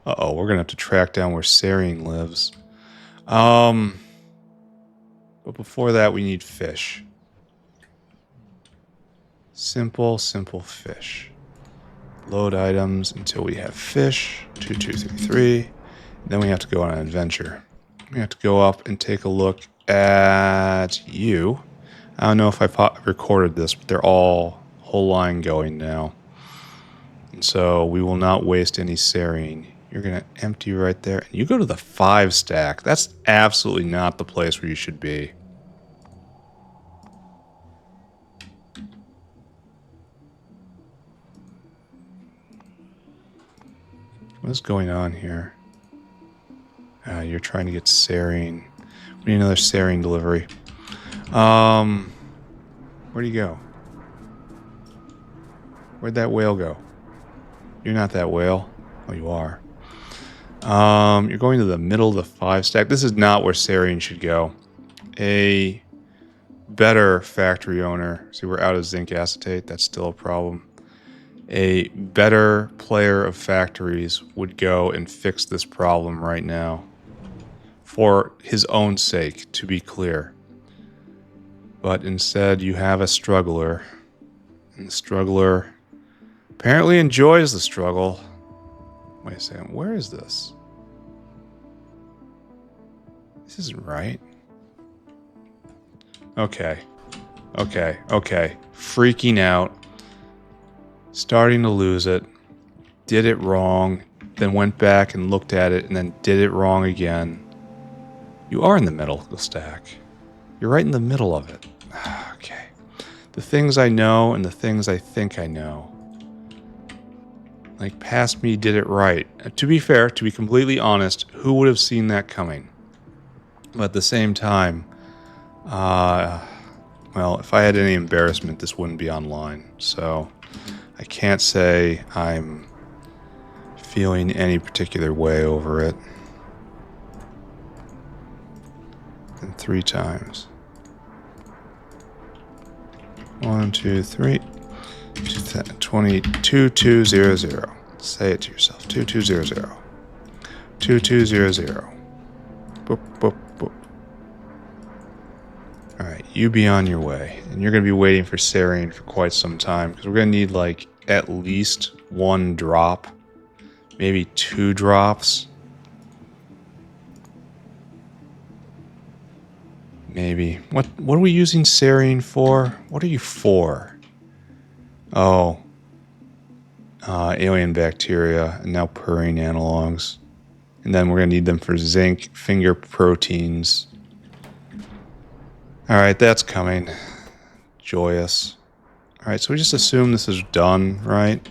Uh-oh, we're going to have to track down where Serine lives. But before that, we need fish. Simple fish. Load items until we have fish. 2233. Then we have to go on an adventure. We have to go up and take a look at you. I don't know if I recorded this, but they're all whole line going now. And so we will not waste any Serine. You're going to empty right there. And you go to the 5 stack. That's absolutely not the place where you should be. What is going on here? You're trying to get Serine. We need another Serine delivery. Where'd he go? Where'd that whale go? You're not that whale. Oh, you are. You're going to the middle of the 5 stack. This is not where Serine should go. A better factory owner. See, we're out of zinc acetate. That's still a problem. A better player of factories would go and fix this problem right now. For his own sake, to be clear. But instead, you have a struggler. And the struggler apparently enjoys the struggle. Wait a second, where is this? This isn't right. Okay. Freaking out. Starting to lose it. Did it wrong. Then went back and looked at it and then did it wrong again. You are in the middle of the stack. You're right in the middle of it. Okay. The things I know and the things I think I know. Like, past me did it right. To be fair, to be completely honest, who would have seen that coming? But at the same time, well, if I had any embarrassment, this wouldn't be online. So I can't say I'm feeling any particular way over it. And 3 times. 1, 2, 3. 2200. Say it to yourself. 2200. 2200. Boop, boop, boop. Alright, you be on your way. And you're going to be waiting for Serine for quite some time. Because we're going to need, like, at least 1 drop. Maybe 2 drops. Maybe. What are we using Serine for? What are you for? Oh. Alien bacteria. And now Purine Analogues. And then we're going to need them for zinc, finger proteins. All right, that's coming. Joyous. All right, so we just assume this is done, right?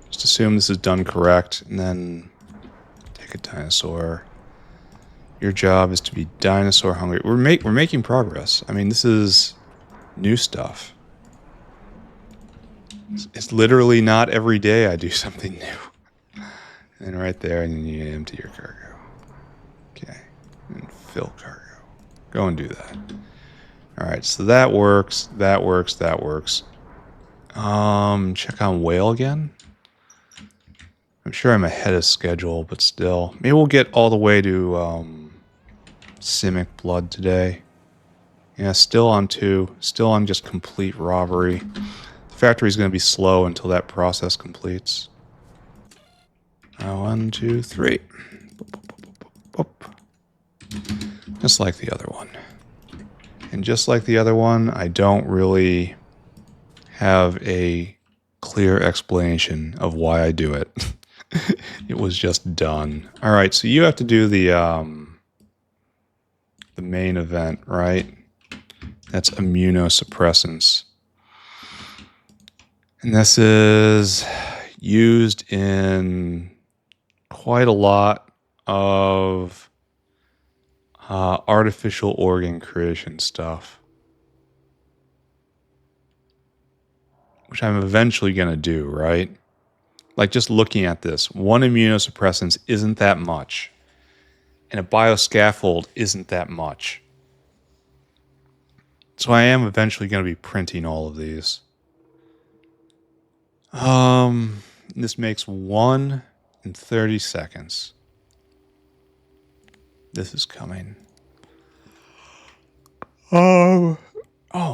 Just assume this is done correct, and then take a dinosaur. Your job is to be dinosaur hungry. We're making progress. I mean, this is new stuff. It's literally not every day I do something new. And right there, and then you empty your cargo. Okay, and fill cargo. Go and do that. All right, so that works. That works. That works. Check on whale again. I'm sure I'm ahead of schedule, but still. Maybe we'll get all the way to Simik blood today. Yeah, still on 2. Still on just complete robbery. The factory's going to be slow until that process completes. 1, 2, 3. Just like the other one. And just like the other one, I don't really have a clear explanation of why I do it. It was just done. All right, so you have to do the main event, right? That's immunosuppressants. And this is used in quite a lot of artificial organ creation stuff, which I'm eventually going to do, right? Like, just looking at this, 1 immunosuppressant isn't that much, and a bioscaffold isn't that much. So I am eventually going to be printing all of these. This makes 1 in 30 seconds. This is coming. Oh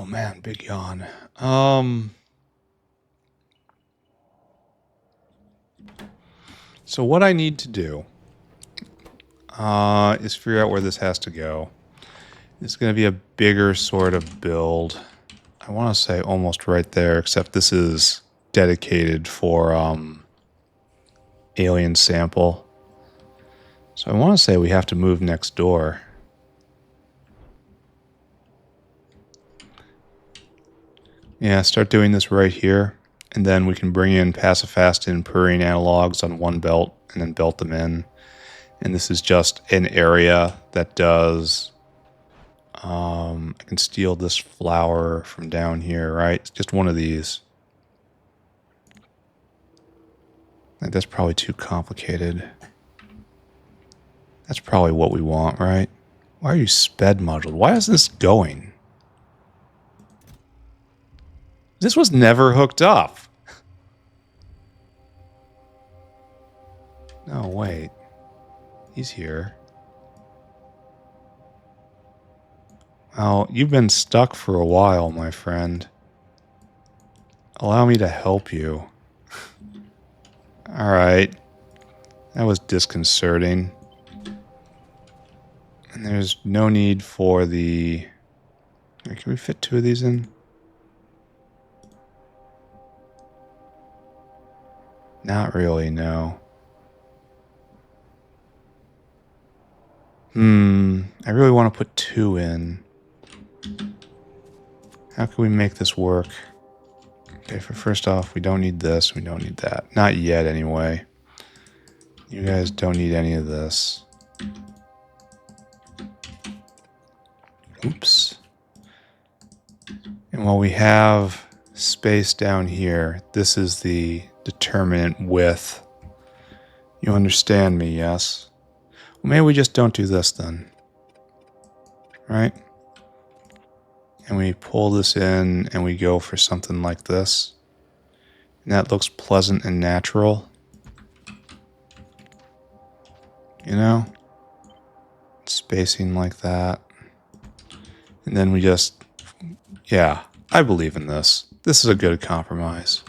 man, big yawn. So what I need to do is figure out where this has to go. It's going to be a bigger sort of build. I want to say almost right there, except this is dedicated for alien sample. So I want to say we have to move next door. Yeah, start doing this right here. And then we can bring in Pacifastin, Purine Analogues on one belt and then belt them in. And this is just an area that does... I can steal this flower from down here, right? It's just one of these. Like, that's probably too complicated. That's probably what we want, right? Why are you sped moduled? Why is this going? This was never hooked up. No, wait. He's here. Well, you've been stuck for a while, my friend. Allow me to help you. Alright. That was disconcerting. And there's no need for the... Can we fit 2 of these in? Not really, no. I really want to put 2 in. How can we make this work? Okay, first off, we don't need this, we don't need that. Not yet, anyway. You guys don't need any of this. Oops. And while we have space down here, this is the determinant width. You understand me, yes? Well, maybe we just don't do this then. Right? And we pull this in and we go for something like this. And that looks pleasant and natural. You know? Spacing like that. And then we just... Yeah, I believe in this. This is a good compromise.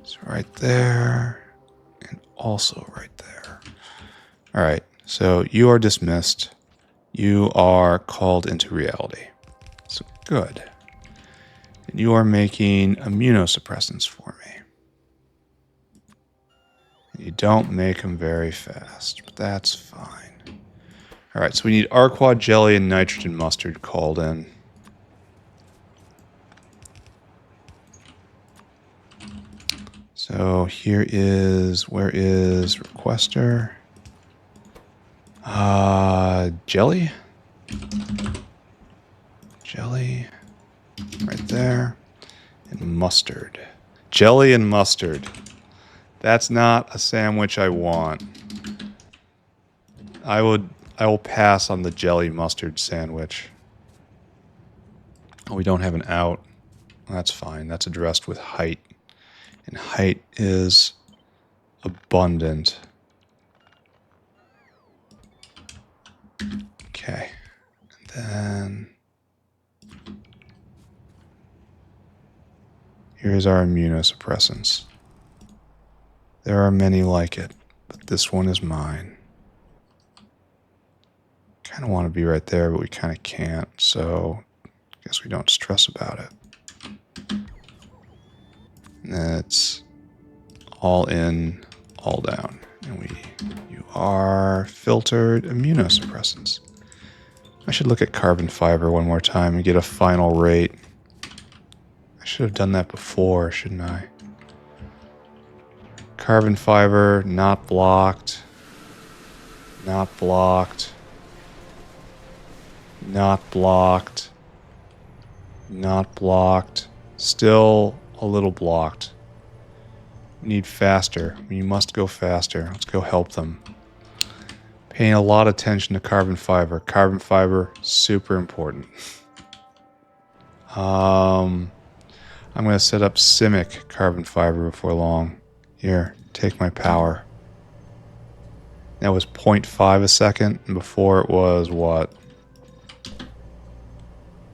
So right there. And also right there. Alright, so you are dismissed. You are called into reality. So good. And you are making immunosuppressants for me. You don't make them very fast, but that's fine. All right, so we need Arquad jelly and nitrogen mustard called in. So here is, where is requester? Jelly? Jelly, right there. And mustard. Jelly and mustard. That's not a sandwich I want. I will pass on the jelly mustard sandwich. Oh, we don't have an out. That's fine. That's addressed with height. And height is abundant. Okay. And then here's our immunosuppressants. There are many like it, but this one is mine. Kind of want to be right there, but we kind of can't, so I guess we don't stress about it. And it's all in, all down. And you are filtered immunosuppressants. I should look at carbon fiber one more time and get a final rate. I should have done that before, shouldn't I? Carbon fiber, not blocked. Not blocked. Not blocked. Not blocked. Still a little blocked. We need faster. You must go faster. Let's go help them. Paying a lot of attention to carbon fiber. Carbon fiber, super important. I'm going to set up Simik carbon fiber before long. Here, take my power. That was 0.5 a second, and before it was what?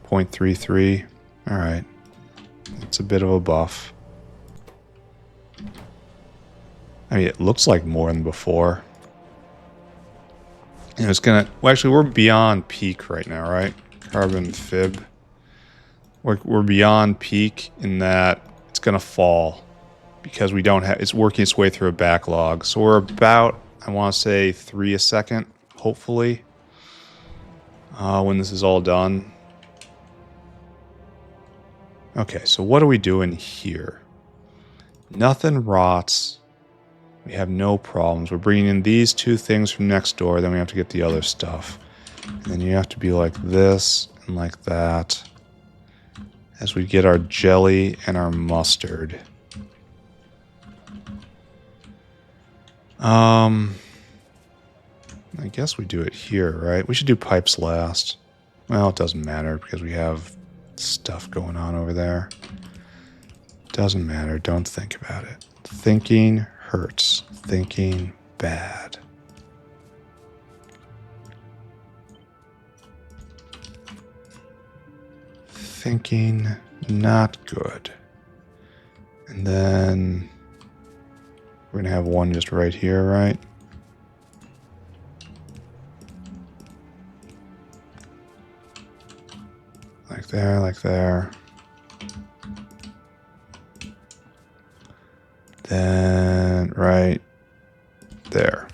0.33. All right. It's a bit of a buff. I mean, it looks like more than before. And it's gonna... Well, actually, we're beyond peak right now, right? Carbon fib. We're beyond peak in that it's gonna fall. Because we don't have... It's working its way through a backlog. So we're about, I want to say, 3 a second, hopefully. When this is all done. Okay, so what are we doing here? Nothing rots. We have no problems. We're bringing in these two things from next door. Then we have to get the other stuff. And then you have to be like this and like that. As we get our jelly and our mustard. I guess we do it here, right? We should do pipes last. Well, it doesn't matter because we have stuff going on over there. Doesn't matter. Don't think about it. Thinking hurts. Thinking bad. Thinking not good. And then we're going to have one just right here, right? Like there, like there. Then right there.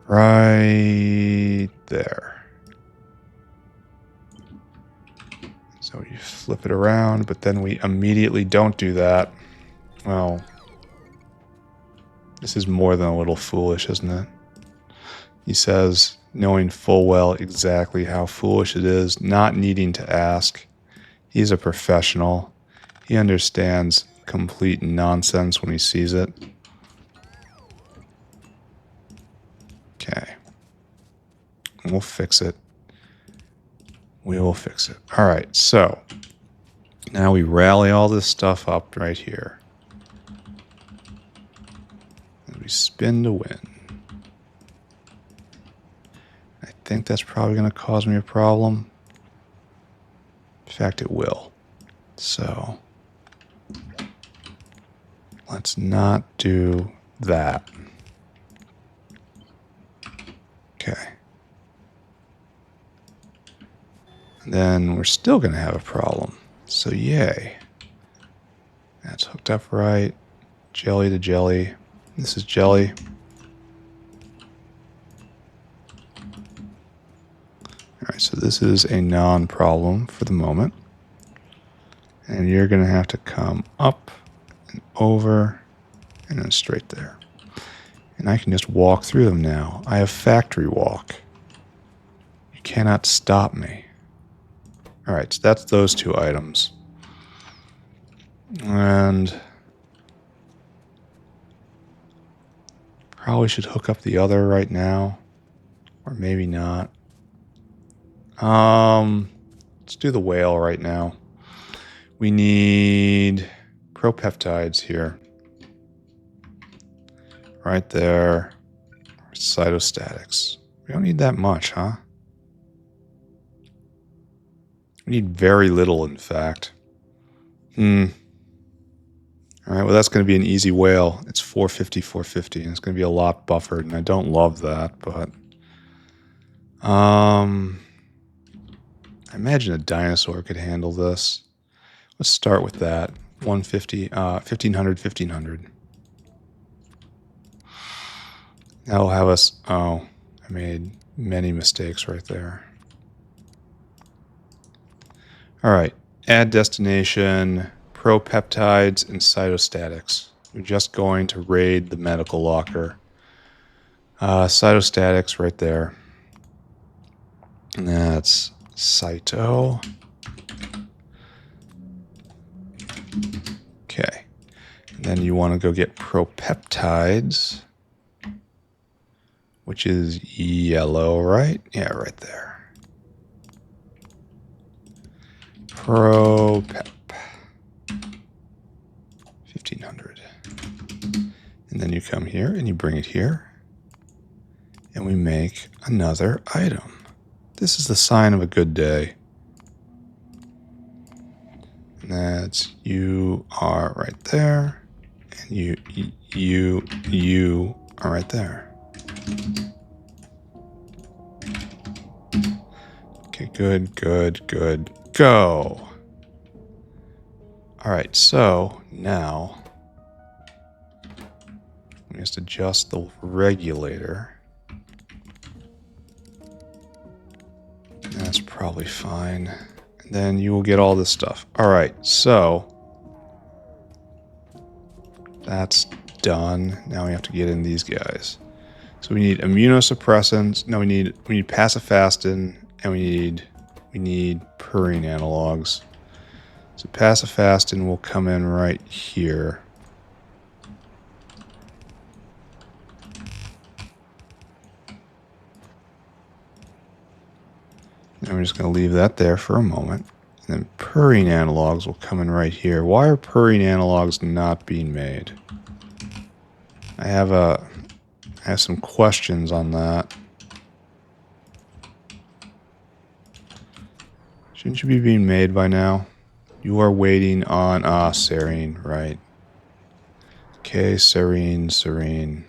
Right there. So you flip it around, but then we immediately don't do that. Well, this is more than a little foolish, isn't it? He says, knowing full well exactly how foolish it is, not needing to ask. He's a professional. He understands complete nonsense when he sees it. Okay. We'll fix it. We will fix it. All right, so now we rally all this stuff up right here. And we spin to win. I think that's probably going to cause me a problem. In fact, it will. So let's not do that. Okay. And then we're still going to have a problem. So yay. That's hooked up right. jelly to jelly. This is jelly. Alright, so this is a non-problem for the moment. And you're going to have to come up and over and then straight there. And I can just walk through them now. I have factory walk. You cannot stop me. Alright, so that's those two items. And probably should hook up the other right now. Or maybe not. Let's do the whale right now. We need propeptides here. Right there. Cytostatics. We don't need that much, huh? We need very little, in fact. Alright, well that's going to be an easy whale. It's 450, 450, and it's going to be a lot buffered, and I don't love that, but... I imagine a dinosaur could handle this. Let's start with that. 150, 1500, 1500. That'll have us... Oh, I made many mistakes right there. Alright, add destination, propeptides, and cytostatics. We're just going to raid the medical locker. Cytostatics right there. And that's cyto. Okay. And then you want to go get propeptides, which is yellow, right? Yeah, right there. Propep. 1500. And then you come here and you bring it here. And we make another item. This is the sign of a good day. And that's you are right there. And you are right there. Okay, good, good, good. Go. All right, so now we just adjust the regulator. That's probably fine. And then you will get all this stuff. All right, so that's done. Now we have to get in these guys. So we need immunosuppressants. No, we need Pacifastin, and we need Purine Analogues. So Pacifastin will come in right here. And we're just going to leave that there for a moment. And then Purine Analogues will come in right here. Why are Purine Analogues not being made? I have some questions on that. Shouldn't you be being made by now? You are waiting on serine, right? Okay, serine.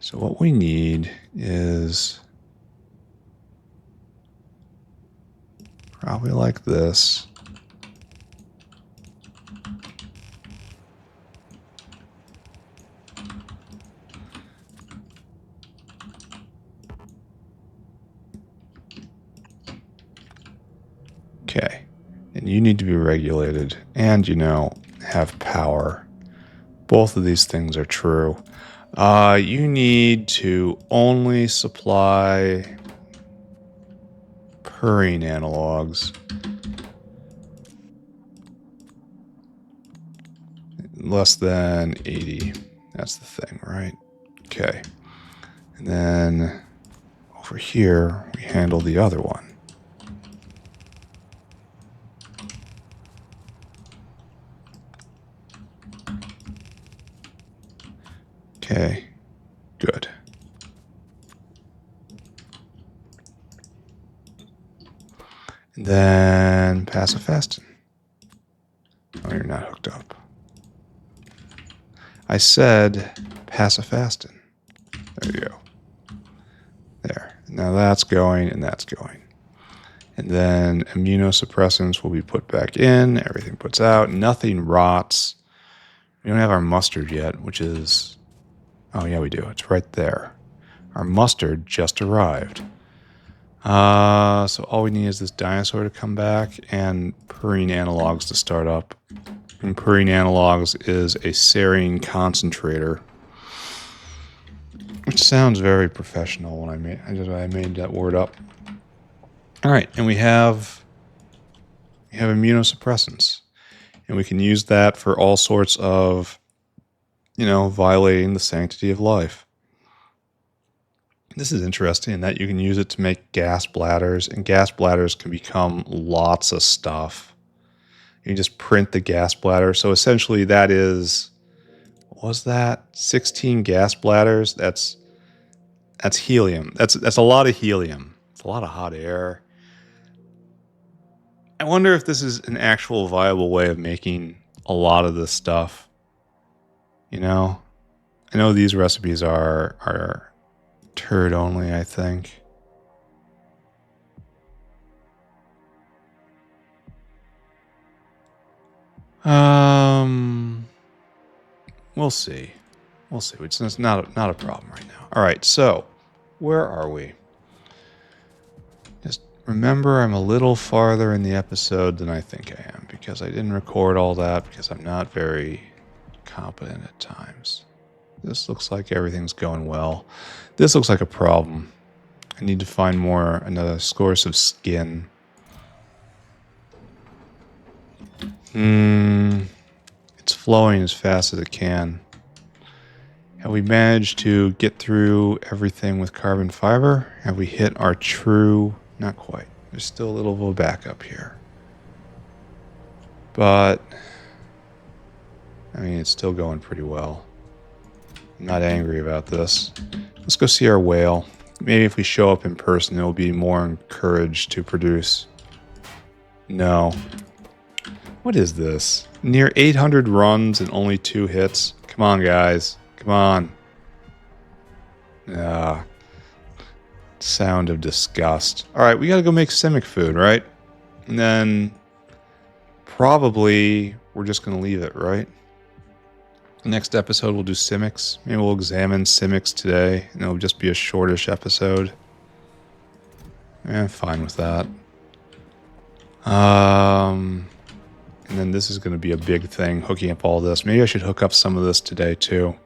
So what we need is probably like this. Okay, and you need to be regulated and, have power. Both of these things are true. You need to only supply Purine Analogues. Less than 80. That's the thing, right? Okay. And then over here, we handle the other one. Okay, good. And then Pacifastin. Oh, you're not hooked up. I said Pacifastin. There you go. There. Now that's going and that's going. And then immunosuppressants will be put back in. Everything puts out. Nothing rots. We don't have our mustard yet, which is... Oh, yeah, we do. It's right there. Our mustard just arrived. So all we need is this dinosaur to come back and Purine Analogues to start up. And Purine Analogues is a serine concentrator, which sounds very professional when I made that word up. All right, and we have immunosuppressants, and we can use that for all sorts of, violating the sanctity of life. This is interesting in that you can use it to make gas bladders, and gas bladders can become lots of stuff. You can just print the gas bladder. So essentially that is, what was that? 16 gas bladders? That's helium. That's a lot of helium. It's a lot of hot air. I wonder if this is an actual viable way of making a lot of this stuff. I know these recipes are turd only, I think. We'll see. It's not a problem right now. All right, so where are we? Just remember, I'm a little farther in the episode than I think I am because I didn't record all that because I'm not very competent at times. This looks like everything's going well. This looks like a problem. I need to find another source of skin. It's flowing as fast as it can. Have we managed to get through everything with carbon fiber? Have we hit our true... Not quite. There's still a little of a backup here. But, it's still going pretty well. I'm not angry about this. Let's go see our whale. Maybe if we show up in person, it'll be more encouraged to produce. No. What is this? Near 800 runs and only 2 hits? Come on, guys. Come on. Sound of disgust. Alright, we gotta go make Simik Food, right? And then probably we're just gonna leave it, right? Next episode we'll do Simics. Maybe we'll examine Simics today, and it'll just be a shortish episode. I'm fine with that. And then this is going to be a big thing, hooking up all this. Maybe I should hook up some of this today too.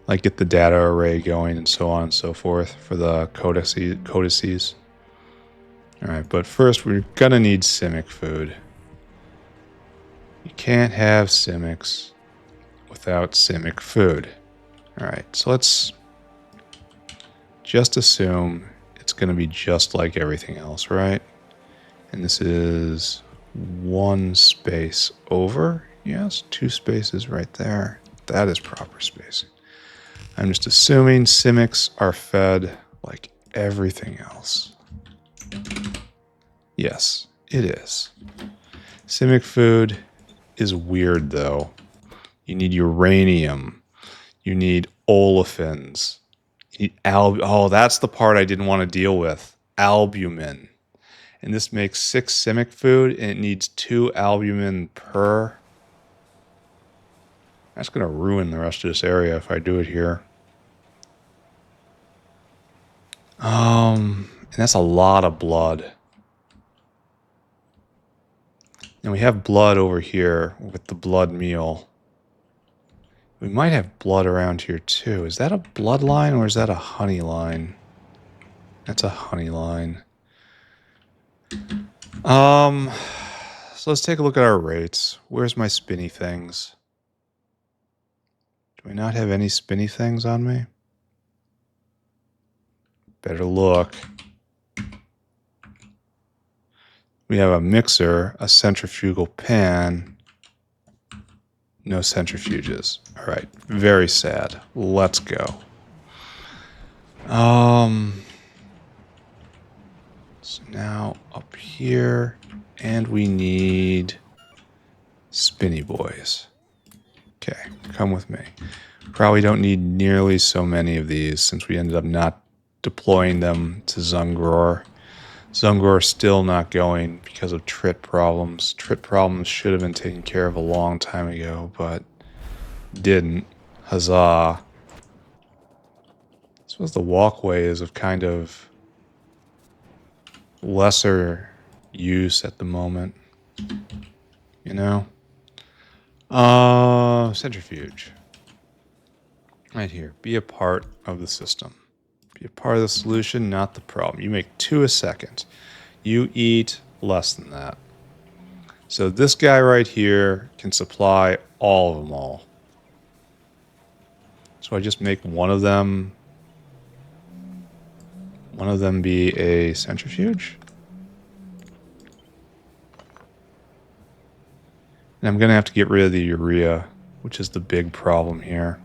Like get the data array going and so on and so forth for the codices. Alright, but first we're going to need Simik Food. You can't have Simics without Simik Food. Alright, so let's just assume it's going to be just like everything else, right? And this is 1 space over. Yes, 2 spaces right there. That is proper spacing. I'm just assuming Simics are fed like everything else. Yes, it is. Simik Food is weird though. You need uranium. You need olefins. You need oh, that's the part I didn't want to deal with. Albumin. And this makes 6 Simik Food, and it needs 2 albumin per. That's going to ruin the rest of this area if I do it here. And that's a lot of blood. And we have blood over here with the blood meal. We might have blood around here too. Is that a blood line or is that a honey line? That's a honey line. So let's take a look at our rates. Where's my spinny things? Do I not have any spinny things on me? Better look. We have a mixer, a centrifugal pan. No centrifuges. All right, very sad. Let's go. So now up here, and we need spinny boys. Okay, come with me. Probably don't need nearly so many of these since we ended up not deploying them to Zungror. Zungror still not going because of trit problems. Trit problems should have been taken care of a long time ago, but Didn't. Huzzah. I suppose the walkway is of kind of lesser use at the moment. You know? Centrifuge. Right here. Be a part of the system. Be a part of the solution, not the problem. You make 2 a second. You eat less than that. So this guy right here can supply all of them all. So I just make one of them be a centrifuge. And I'm going to have to get rid of the urea, which is the big problem here.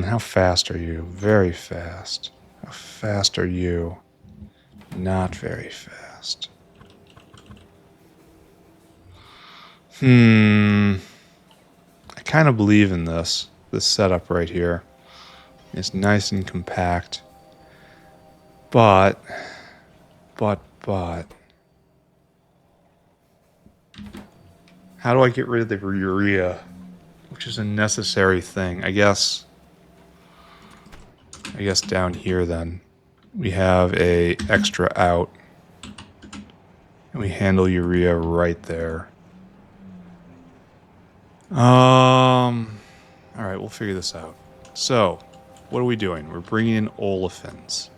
How fast are you? Very fast. How fast are you? Not very fast. I kind of believe in this setup right here. It's nice and compact. But. How do I get rid of the urea? Which is a necessary thing. I guess down here then. We have a extra out. And we handle urea right there. Alright, we'll figure this out. So, what are we doing? We're bringing in olefins.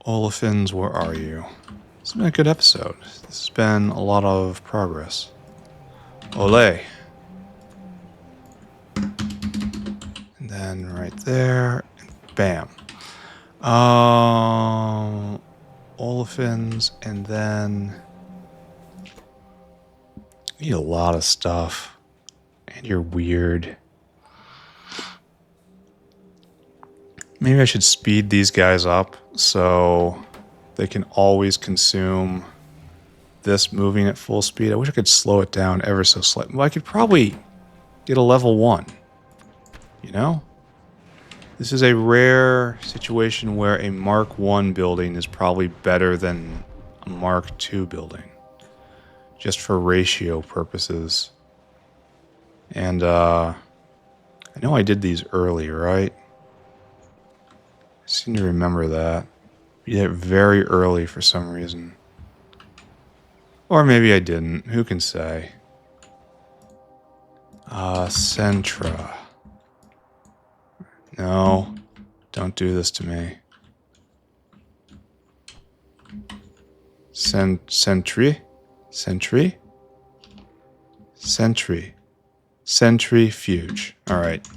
Olefins, where are you? It's been a good episode. This has been a lot of progress. Olé. And then right there. Bam. Olefins, and then you need a lot of stuff. And you're weird. Maybe I should speed these guys up so they can always consume this moving at full speed. I wish I could slow it down ever so slightly. Well, I could probably get a level 1. You know? This is a rare situation where a Mark 1 building is probably better than a Mark 2 building. Just for ratio purposes. And, I know I did these early, right? I seem to remember that. We did it very early for some reason. Or maybe I didn't. Who can say? Centra. No. Don't do this to me. Sentry? Sentry? Sentry. Centrifuge. Alright.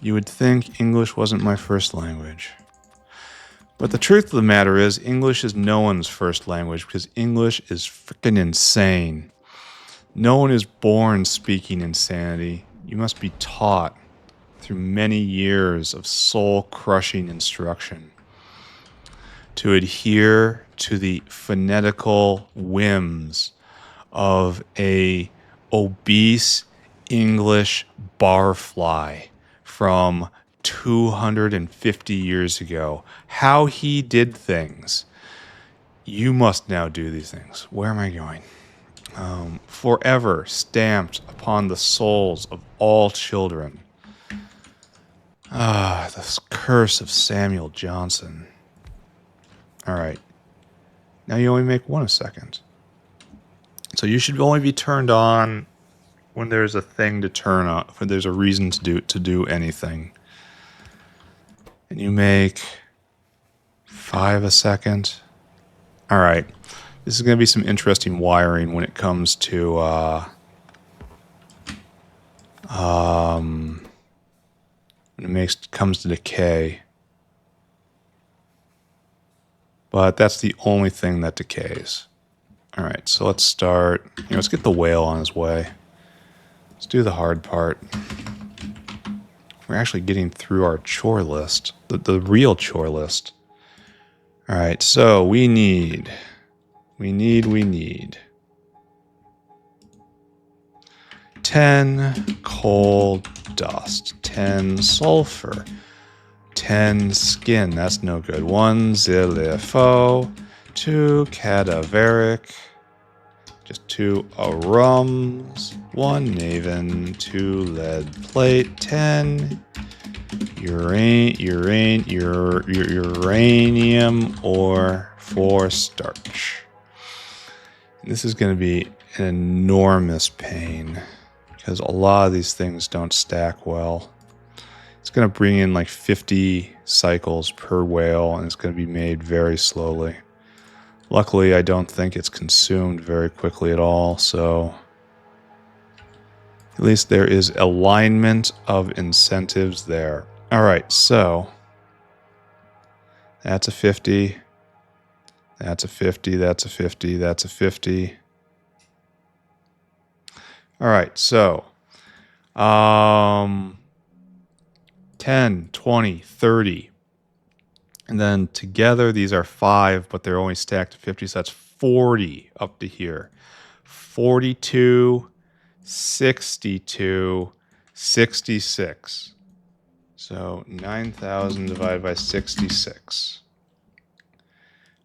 You would think English wasn't my first language. But the truth of the matter is, English is no one's first language because English is freaking insane. No one is born speaking insanity. You must be taught through many years of soul-crushing instruction to adhere to the phonetical whims of a obese English barfly from 250 years ago. How he did things. You must now do these things. Where am I going? Forever stamped upon the souls of all children. The curse of Samuel Johnson. Alright. Now you only make 1 a second. So you should only be turned on when there's a thing to turn on, when there's a reason to do anything. And you make 5 a second. Alright. This is going to be some interesting wiring when it comes to when it comes to decay. But that's the only thing that decays. Alright, so let's start. Let's get the whale on his way. Let's do the hard part. We're actually getting through our chore list. The real chore list. Alright, so we need 10 coal dust, 10 sulfur, 10 skin. That's no good. 1 zilifo. 2 cadaveric. Just 2 arums. 1 naven. 2 lead plate. 10 uranium ore 4 starch. This is going to be an enormous pain because a lot of these things don't stack well. It's going to bring in like 50 cycles per whale, and it's going to be made very slowly. Luckily, I don't think it's consumed very quickly at all, so at least there is alignment of incentives there. All right, so that's a 50. That's a 50. That's a 50. That's a 50. All right, so 10, 20, 30. And then together, these are 5, but they're only stacked to 50, so that's 40 up to here. 42, 62, 66. So 9,000 divided by 66.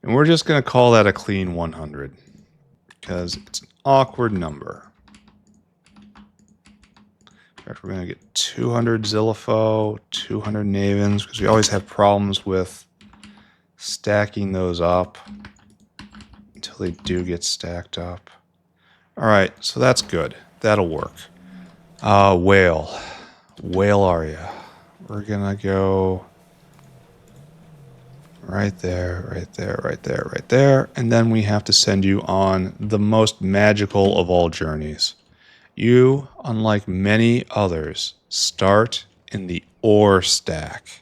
And we're just going to call that a clean 100 because it's an awkward number. In fact, we're going to get 200 zilifo, 200 navens, because we always have problems with stacking those up until they do get stacked up. All right, so that's good. That'll work. Whale. Whale are ya? We're going to go right there, right there, right there, right there. And then we have to send you on the most magical of all journeys. You, unlike many others, start in the ore stack.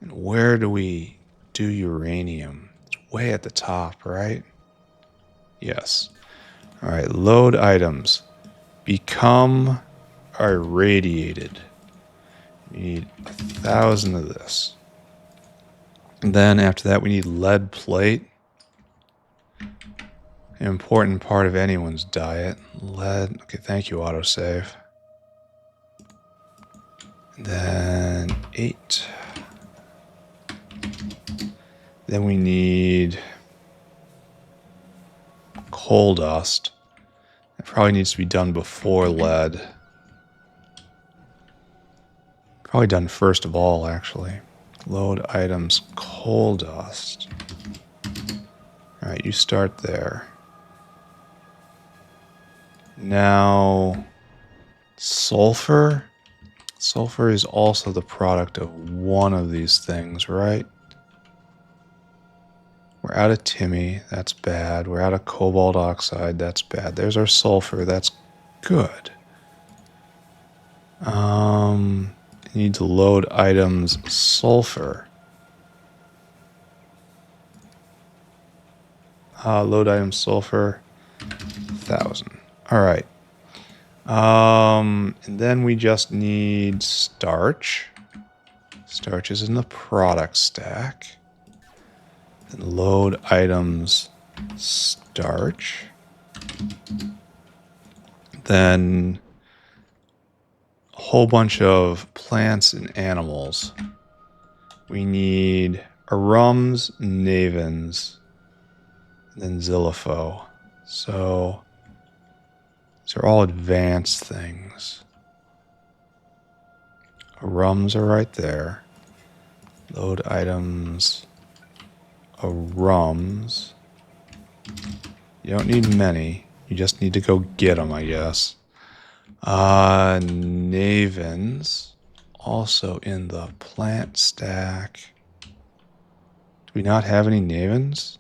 And where do we do uranium? It's way at the top, right? Yes. All right, load items. Become irradiated. We need 1,000 of this. And then after that, we need lead plate. An important part of anyone's diet. Lead. Okay, thank you, autosave. And then 8. Then we need coal dust. It probably needs to be done before lead. Probably done first of all, actually. Load items, coal dust. All right, you start there. Now, sulfur. Sulfur is also the product of one of these things, right? We're out of Timmy. That's bad. We're out of cobalt oxide. That's bad. There's our sulfur. That's good. Need to load items sulfur. Load items sulfur 1,000. All right. And then we just need starch. Starch is in the product stack. Then load items starch. Then a whole bunch of plants and animals. We need arums, navens, and then zilifo. So these are all advanced things. Arums are right there. Load items, arums. You don't need many. You just need to go get them, I guess. Navens, also in the plant stack. Do we not have any navens?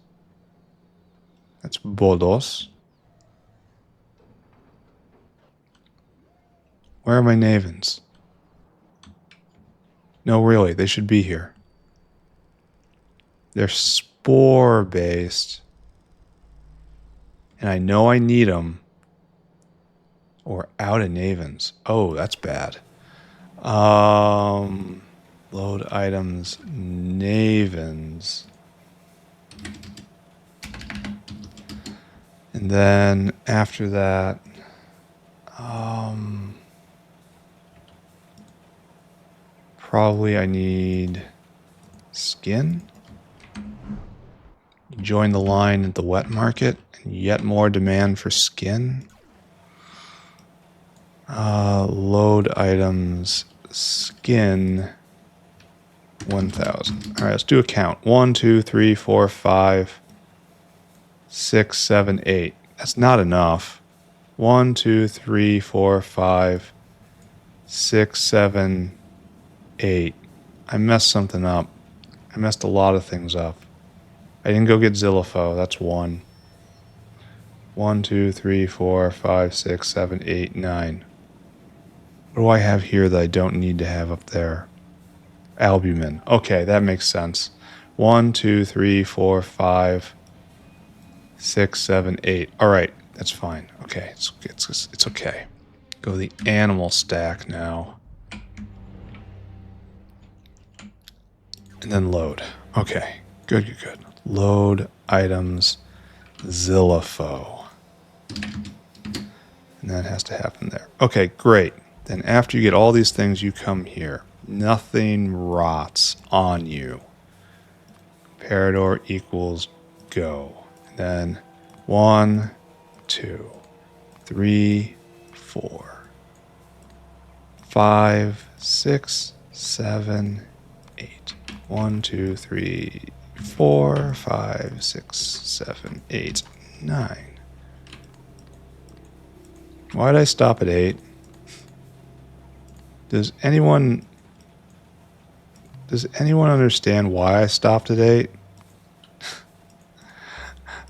That's bodos. Where are my navens? No, really, they should be here. They're spore-based. And I know I need them. Or out of navens. Oh, that's bad. Load items, navens. And then after that, probably I need skin. Join the line at the wet market, and yet more demand for skin. Load items, skin, 1,000. All right, let's do a count. 1, 2, 3, 4, 5, 6, 7, 8. That's not enough. 1, 2, 3, 4, 5, 6, 7, 8. I messed something up. I messed a lot of things up. I didn't go get Zillifo. That's 1. 1, 2, 3, 4, 5, 6, 7, 8, 9. What do I have here that I don't need to have up there? Albumin. Okay, that makes sense. 1, 2, 3, 4, 5, 6, 7, 8. All right, that's fine. Okay, it's okay. Go to the animal stack now. And then load. Okay, good. Load items, Zillifo. And that has to happen there. Okay, great. Then after you get all these things, you come here. Nothing rots on you. Parador equals go. And then 1, 2, 3, 4, 5, 6, 7, 8. 1, 2, 3, 4, 5, 6, 7, 8, 9. Why did I stop at 8? Does anyone understand why I stopped at 8?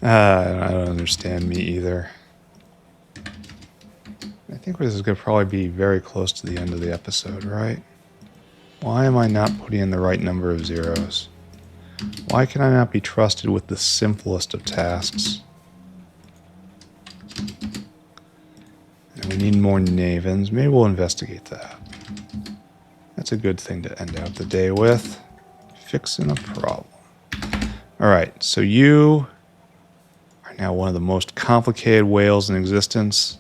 I don't understand me either. I think this is going to probably be very close to the end of the episode, right? Why am I not putting in the right number of zeros? Why can I not be trusted with the simplest of tasks? And we need more Navens. Maybe we'll investigate that. That's a good thing to end out the day with. Fixing a problem. Alright, so you are now one of the most complicated whales in existence.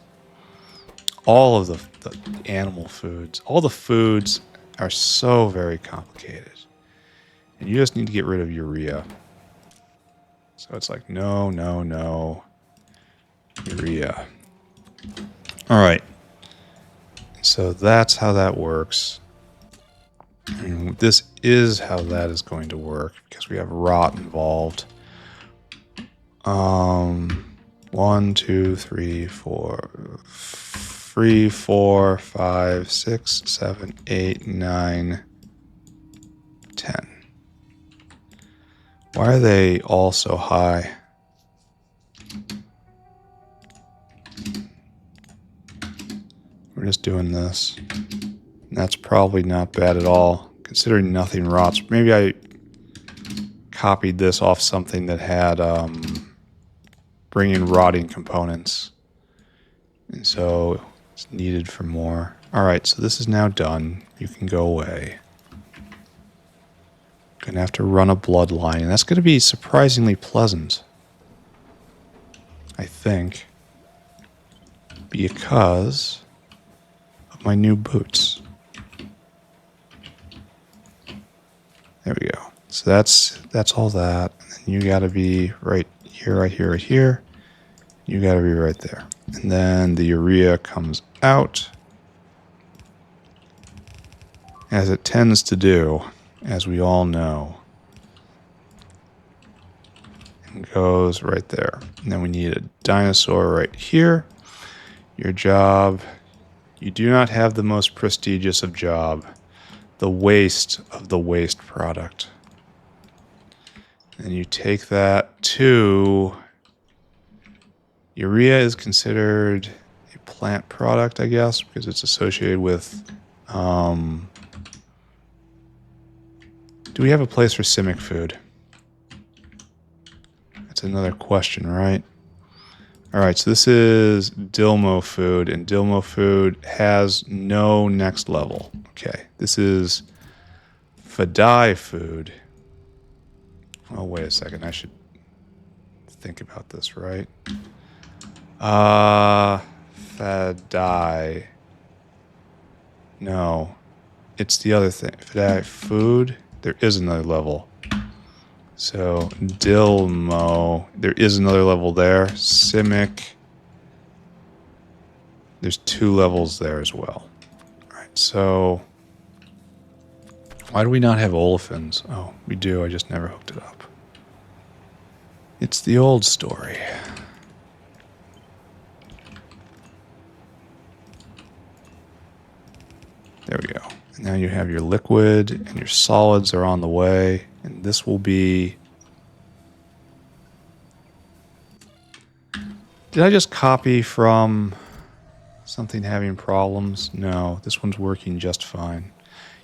All of the animal foods, all the foods are so very complicated. And you just need to get rid of urea. So it's like, no. Urea. Alright. So that's how that works. And this is how that is going to work because we have rot involved. 1, 2, 3, 4, 5, 6, 7, 8, 9, 10. Why are they all so high? We're just doing this. And that's probably not bad at all, considering nothing rots. Maybe I copied this off something that had bringing rotting components. And so it's needed for more. Alright, so this is now done. You can go away. Gonna have to run a bloodline, and that's gonna be surprisingly pleasant. I think. Because of my new boots. There we go. So that's all that. And then you gotta be right here. You gotta be right there. And then the urea comes out. As it tends to do, as we all know. And goes right there. And then we need a dinosaur right here. Your job, you do not have the most prestigious of job. The waste of the waste product. And you take that to... Urea is considered a plant product, I guess, because it's associated with... Do we have a place for Simik Food? That's another question, right? Alright, so this is Dilmo Food, and Dilmo Food has no next level. Okay, this is Fadai Food. Oh, wait a second, I should think about this, right? Fadai. No. it's the other thing. If I have food, there is another level. So, Dilmo, there is another level there. Simik, there's 2 levels there as well. Alright, so why do we not have olefins? Oh, we do, I just never hooked it up. It's the old story. There we go. And now you have your liquid and your solids are on the way. And this will be... Did I just copy from something having problems? No, this one's working just fine.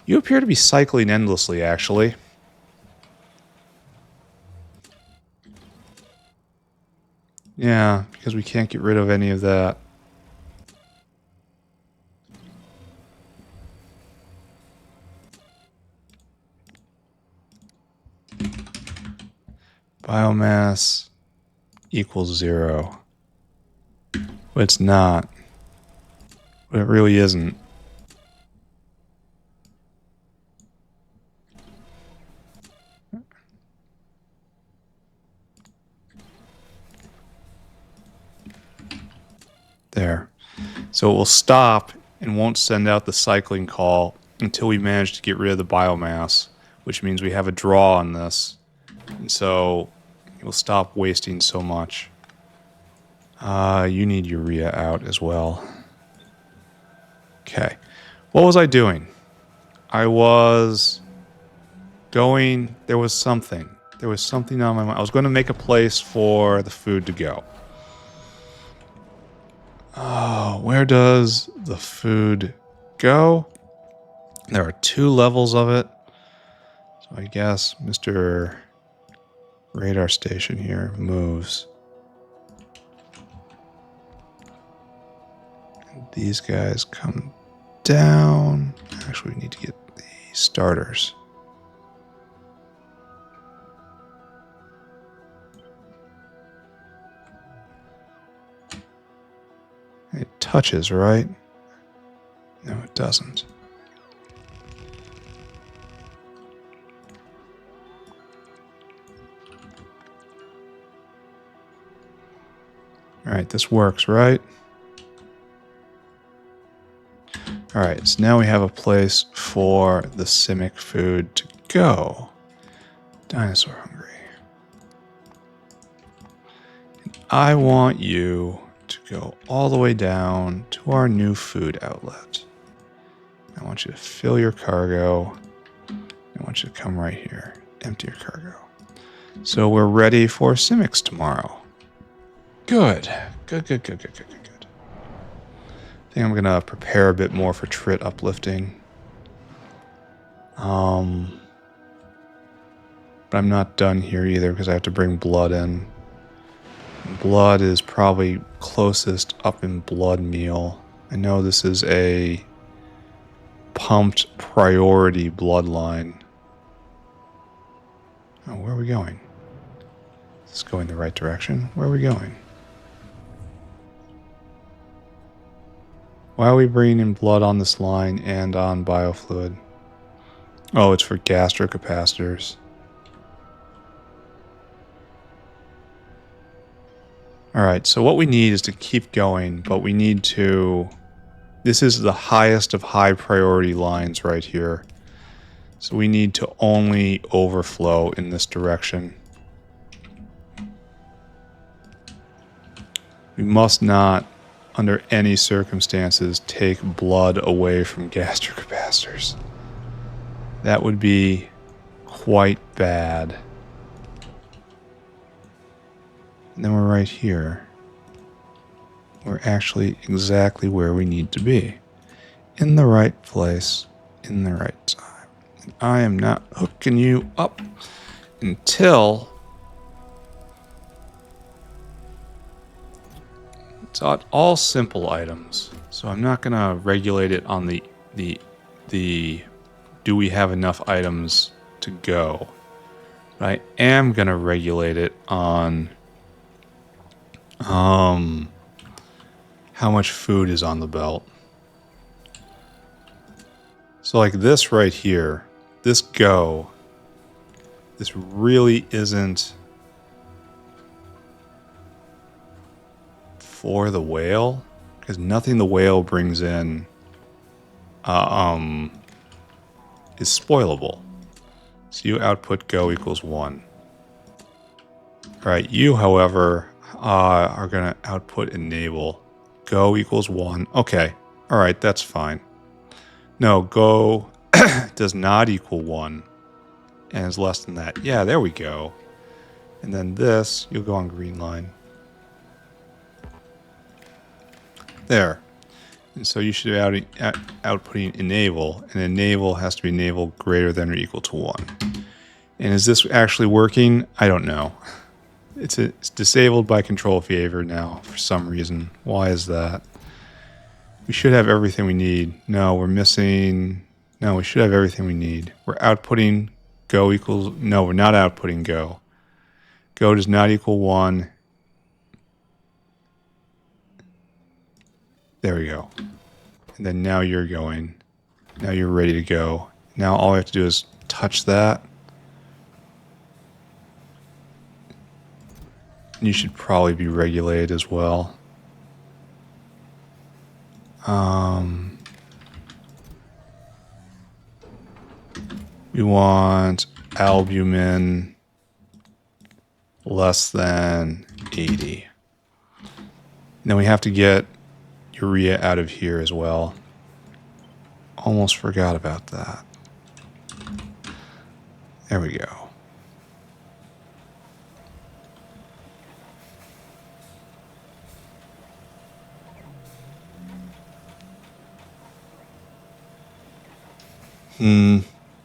You appear to be cycling endlessly, actually. Yeah, because we can't get rid of any of that. Biomass equals 0. But it's not. But it really isn't. There. So it will stop and won't send out the cycling call until we manage to get rid of the biomass, which means we have a draw on this. And so it will stop wasting so much. You need urea out as well. Okay. What was I doing? I was going... There was something. There was something on my mind. I was going to make a place for the food to go. Oh, where does the food go? There are 2 levels of it. So I guess Mr. Radar Station here moves. And these guys come down. Actually, we need to get the starters. It touches, right? No, it doesn't. Alright, this works, right? Alright, so now we have a place for the Simik Food to go. Dinosaur hungry. And I want you to go all the way down to our new food outlet. I want you to fill your cargo. I want you to come right here. Empty your cargo. So we're ready for Simics tomorrow. Good. Good. I think I'm going to prepare a bit more for Trit uplifting. But I'm not done here either because I have to bring blood in. Blood is probably closest up in blood meal. I know this is a pumped priority bloodline. Oh, where are we going? Is this going the right direction? Where are we going? Why are we bringing in blood on this line and on biofluid? Oh, it's for gastrocapacitors. Alright, so what we need is to keep going, but we need to... This is the highest of high priority lines right here. So we need to only overflow in this direction. We must not, under any circumstances, take blood away from gastrocapacitors. That would be quite bad. And then we're right here. We're actually exactly where we need to be. In the right place, in the right time. And I am not hooking you up until... It's all simple items. So I'm not going to regulate it on the do we have enough items to go. But I am going to regulate it on how much food is on the belt. So like this right here, this go, this really isn't for the whale, because nothing the whale brings in is spoilable. So you output go equals 1. All right, you, however, are going to output enable. Go equals 1. Okay, all right, that's fine. No, go does not equal 1 and is less than that. Yeah, there we go. And then this, you'll go on green line. There. And so you should be outputting enable, and enable has to be enable greater than or equal to 1. And is this actually working? I don't know. It's disabled by control behavior now for some reason. Why is that? We should have everything we need. No, we're missing... No, we should have everything we need. We're outputting go equals... No, we're not outputting go. Go does not equal 1. There we go. And then now you're going. Now you're ready to go. Now all we have to do is touch that. And you should probably be regulated as well. We want albumin less than 80. And then we have to get urea out of here as well. Almost forgot about that. There we go.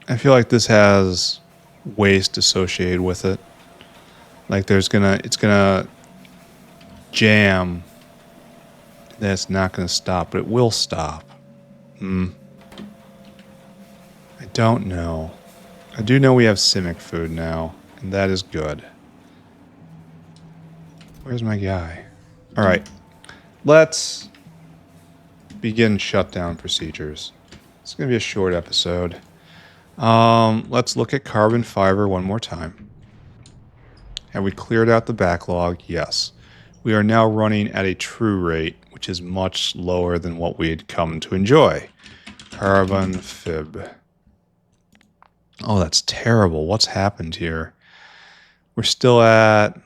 I feel like this has waste associated with it. Like it's gonna jam. Then it's not gonna stop, but it will stop. I don't know. I do know we have Simik Food now, and that is good. Where's my guy? All right, let's begin shutdown procedures. It's going to be a short episode. Let's look at carbon fiber one more time. Have we cleared out the backlog? Yes. We are now running at a true rate, which is much lower than what we had come to enjoy. Carbon fib. Oh, that's terrible. What's happened here? We're still at...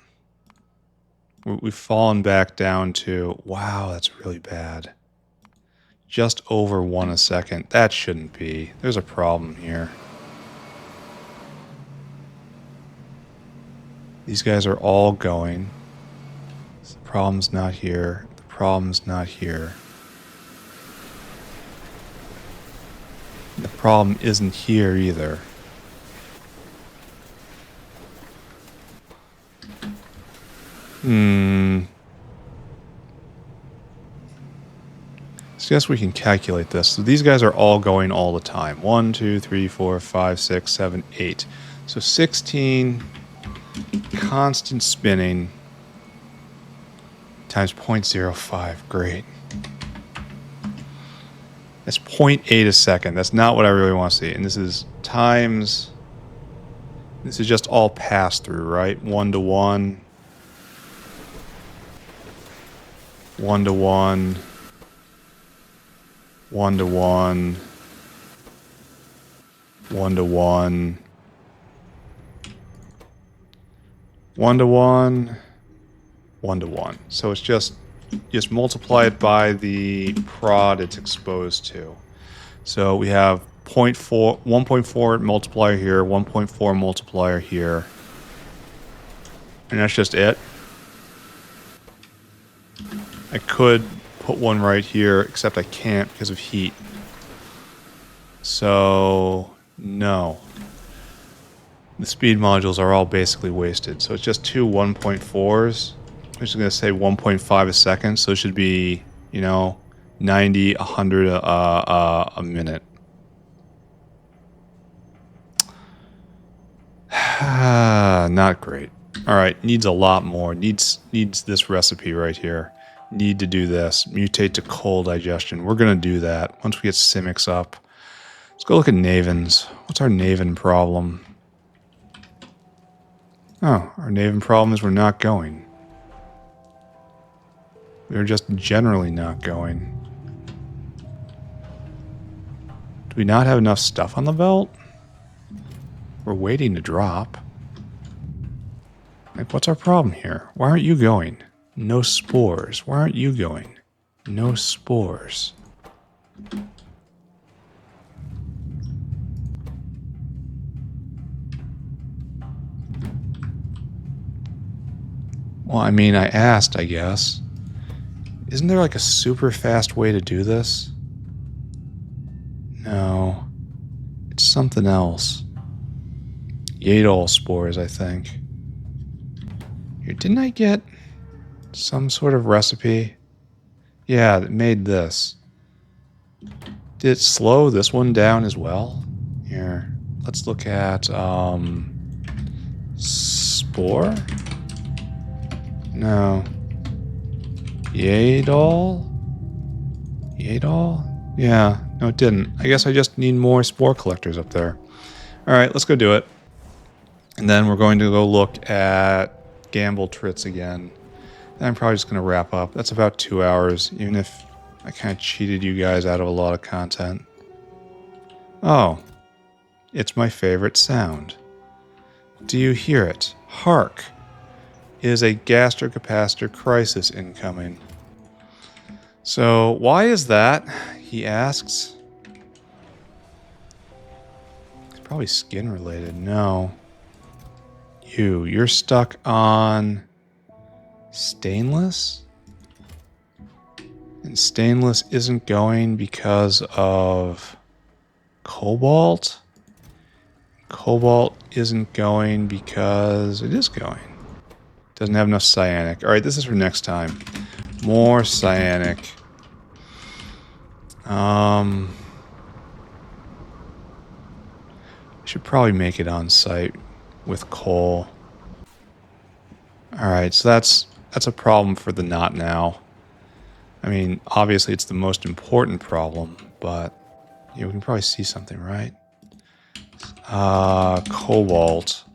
We've fallen back down to... Wow, that's really bad. Just over 1 a second. That shouldn't be. There's a problem here. These guys are all going. The problem's not here. The problem's not here. The problem isn't here either. So I guess we can calculate this. So these guys are all going all the time. 1, 2, 3, 4, 5, 6, 7, 8. So 16 constant spinning times 0.05. Great. That's 0.8 a second. That's not what I really want to see. And this is times... This is just all pass-through, right? 1 to 1. 1 to 1. 1 to 1. 1 to 1. 1 to 1. 1 to 1. So it's just multiply it by the prod it's exposed to. So we have 1.4 multiplier here, 1.4 multiplier here. And that's just it. I could put one right here, except I can't because of heat. So, no. The speed modules are all basically wasted. So it's just two 1.4s. I'm just going to say 1.5 a second. So it should be, 90, 100 a minute. Not great. All right, needs a lot more. Needs this recipe right here. Need to do this. Mutate to cold digestion. We're going to do that once we get Simics up. Let's go look at Navens. What's our Naven problem? Oh, our Naven problem is we're not going. We're just generally not going. Do we not have enough stuff on the belt? We're waiting to drop. Like, what's our problem here? Why aren't you going? No spores. Why aren't you going? No spores. Well, I mean, I asked, I guess. Isn't there like a super fast way to do this? No. It's something else. Yadol spores, I think. Here, didn't I get some sort of recipe? Yeah, that made this. Did it slow this one down as well? Here, let's look at spore? No. Yadol? Yadol? Yeah, no it didn't. I guess I just need more spore collectors up there. Alright, let's go do it. And then we're going to go look at Gamble Trits again. Then I'm probably just going to wrap up. That's about 2 hours, even if I kind of cheated you guys out of a lot of content. Oh, it's my favorite sound. Do you hear it? Hark! Is a gastrocapacitor crisis incoming. So, why is that? He asks. It's probably skin related. No. You're stuck on stainless? And stainless isn't going because of cobalt? Cobalt isn't going because it is going. Doesn't have enough cyanic. Alright, this is for next time. More cyanic. I should probably make it on site with coal. Alright, so that's a problem for the not now. I mean, obviously it's the most important problem, but we can probably see something, right? Cobalt.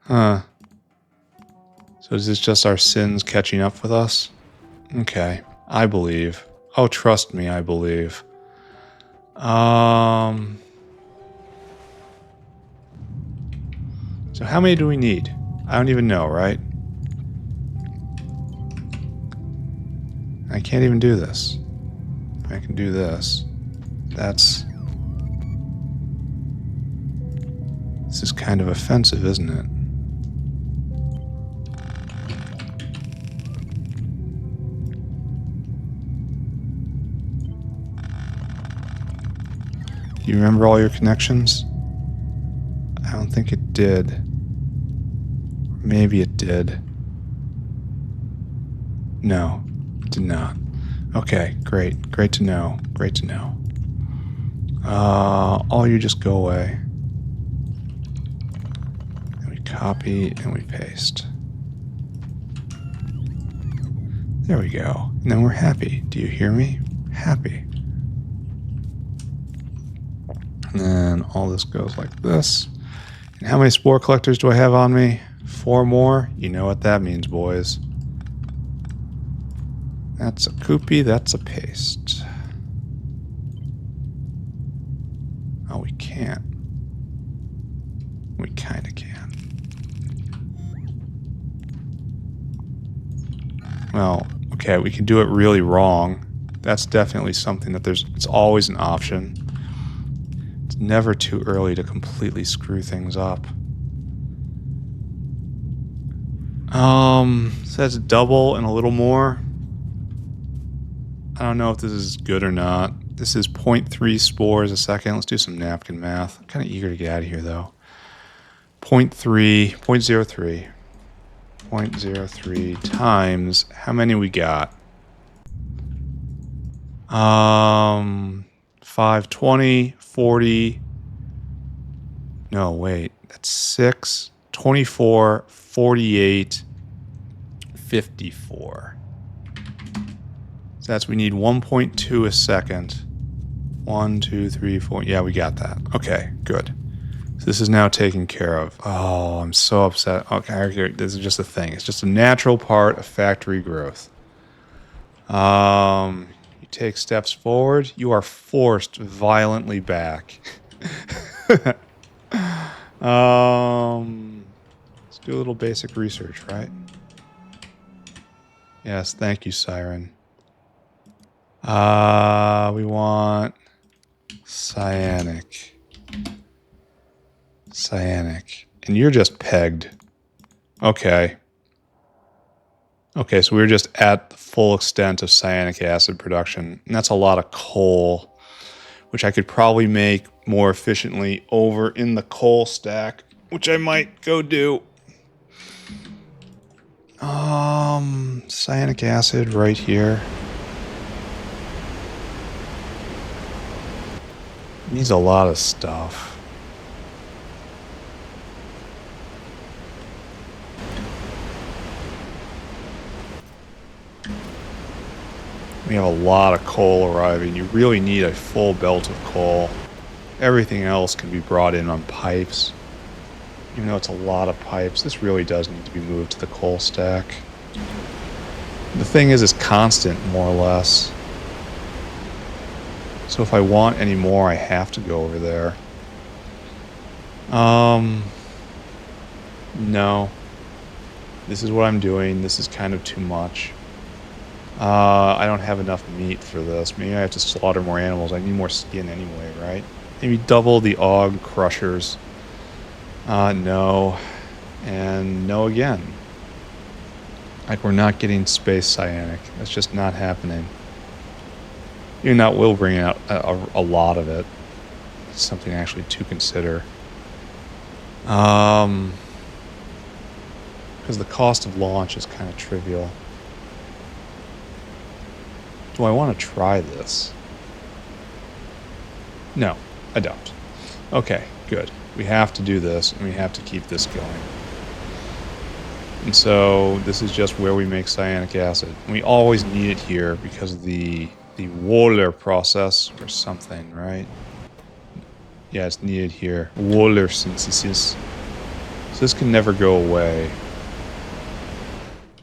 Huh. So is this just our sins catching up with us? Okay, I believe. Oh, trust me, I believe. So how many do we need? I don't even know, right? I can't even do this. I can do this. This is kind of offensive, isn't it? Do you remember all your connections? I don't think it did. Maybe it did. No, it did not. Okay, great. Great to know. Great to know. All you just go away. And we copy and we paste. There we go. And then we're happy. Do you hear me? Happy. And then all this goes like this. And how many spore collectors do I have on me? 4 more? You know what that means, boys. That's a copy, that's a paste. Oh, we can't. We kind of can. Well, okay, we can do it really wrong. That's definitely something that it's always an option. It's never too early to completely screw things up. So that's double and a little more. I don't know if this is good or not. This is 0.3 spores a second. Let's do some napkin math. I'm kind of eager to get out of here, though. 0.03 times how many we got? 520, 40. No, wait. That's 6, 24, 48, 54. So we need 1.2 a second. 1, 2, 3, 4. Yeah, we got that. Okay, good. So this is now taken care of. Oh, I'm so upset. Okay, this is just a thing. It's just a natural part of factory growth. You take steps forward, you are forced violently back. Let's do a little basic research, right? Yes, thank you, Siren. We want cyanic. Cyanic. And you're just pegged. Okay. Okay, so we're just at the full extent of cyanic acid production. And that's a lot of coal, which I could probably make more efficiently over in the coal stack, which I might go do. Cyanic acid right here. Needs a lot of stuff. We have a lot of coal arriving. You really need a full belt of coal. Everything else can be brought in on pipes. Even though it's a lot of pipes, this really does need to be moved to the coal stack. The thing is, it's constant, more or less. So if I want any more, I have to go over there. No. This is what I'm doing. This is kind of too much. I don't have enough meat for this. Maybe I have to slaughter more animals. I need more skin anyway, right? Maybe double the Og crushers. No. And no again. Like, we're not getting space cyanic. That's just not happening. Even that will bring out a lot of it. It's something actually to consider. Because the cost of launch is kind of trivial. Do I want to try this? No, I don't. Okay, good. We have to do this, and we have to keep this going. And so this is just where we make cyanic acid. And we always need it here because of the Wöhler process or something, right? Yeah, it's needed here. Wöhler synthesis. So this can never go away.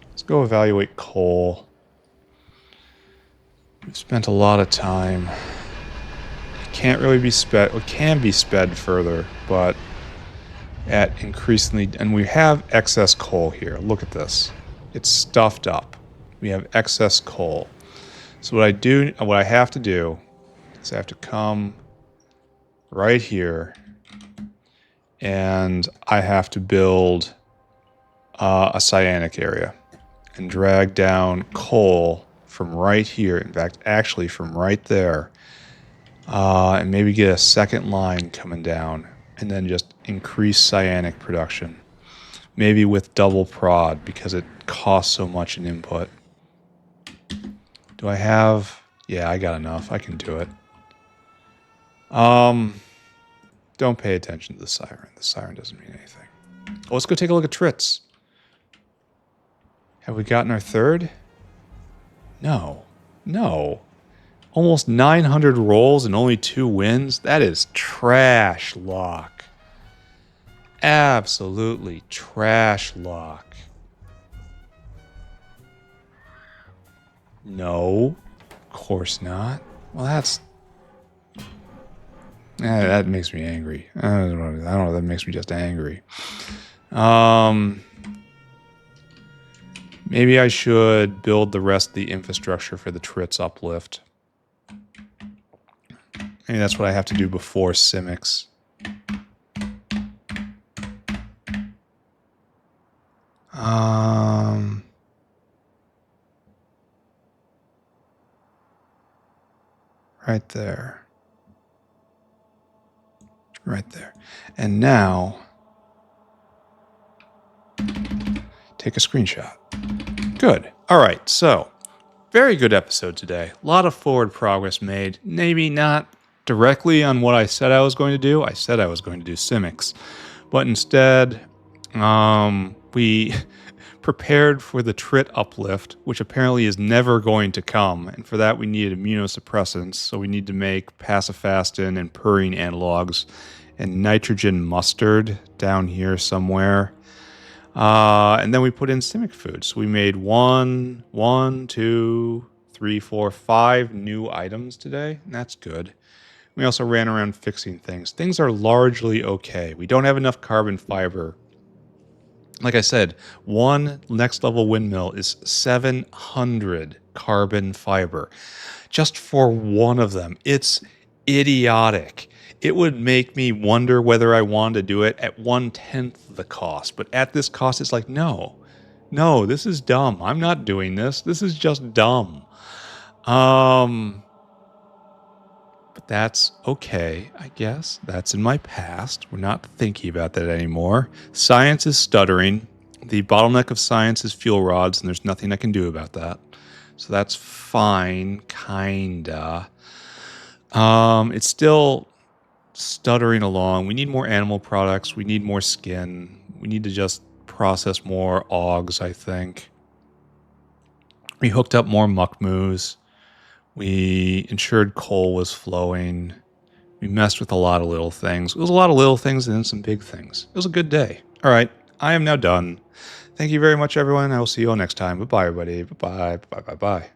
Let's go evaluate coal. We've spent a lot of time. It can't really be sped. It can be sped further, but at increasingly, and we have excess coal here. Look at this. It's stuffed up. We have excess coal. So what I have to do is I have to come right here and I have to build a cyanic area and drag down coal from right here. In fact, actually from right there, and maybe get a second line coming down and then just increase cyanic production. Maybe with double prod because it costs so much in input. Do I have... Yeah, I got enough. I can do it. Don't pay attention to the siren. The siren doesn't mean anything. Oh, let's go take a look at Trits. Have we gotten our third? No. No. Almost 900 rolls and only 2 wins? That is trash luck. Absolutely trash luck. No. Of course not. Well, that's... that makes me angry. I don't know. That makes me just angry. Maybe I should build the rest of the infrastructure for the Trits uplift. Maybe that's what I have to do before Simics. Right there. Right there. And now, take a screenshot. Good. All right, so very good episode today. A lot of forward progress made. Maybe not directly on what I said I was going to do. I said I was going to do Simics. But instead, we prepared for the Trit uplift, which apparently is never going to come. And for that, we need immunosuppressants. So we need to make Pacifastin and Purine Analogues and nitrogen mustard down here somewhere. And then we put in Simik Food. So we made 5 new items today. And that's good. We also ran around fixing things. Things are largely okay. We don't have enough carbon fiber. Like I said, one next level windmill is 700 carbon fiber just for one of them. It's idiotic. It would make me wonder whether I wanted to do it at 1/10 the cost. But at this cost, it's like, no, this is dumb. I'm not doing this. This is just dumb. But that's okay, I guess. That's in my past. We're not thinking about that anymore. Science is stuttering. The bottleneck of science is fuel rods, and there's nothing I can do about that. So that's fine, kinda. It's still stuttering along. We need more animal products. We need more skin. We need to just process more augs, I think. We hooked up more muck moos. We ensured coal was flowing. We messed with a lot of little things. It was a lot of little things and then some big things. It was a good day. All right, I am now done. Thank you very much, everyone. I will see you all next time. Bye-bye, everybody. Bye-bye. Bye-bye.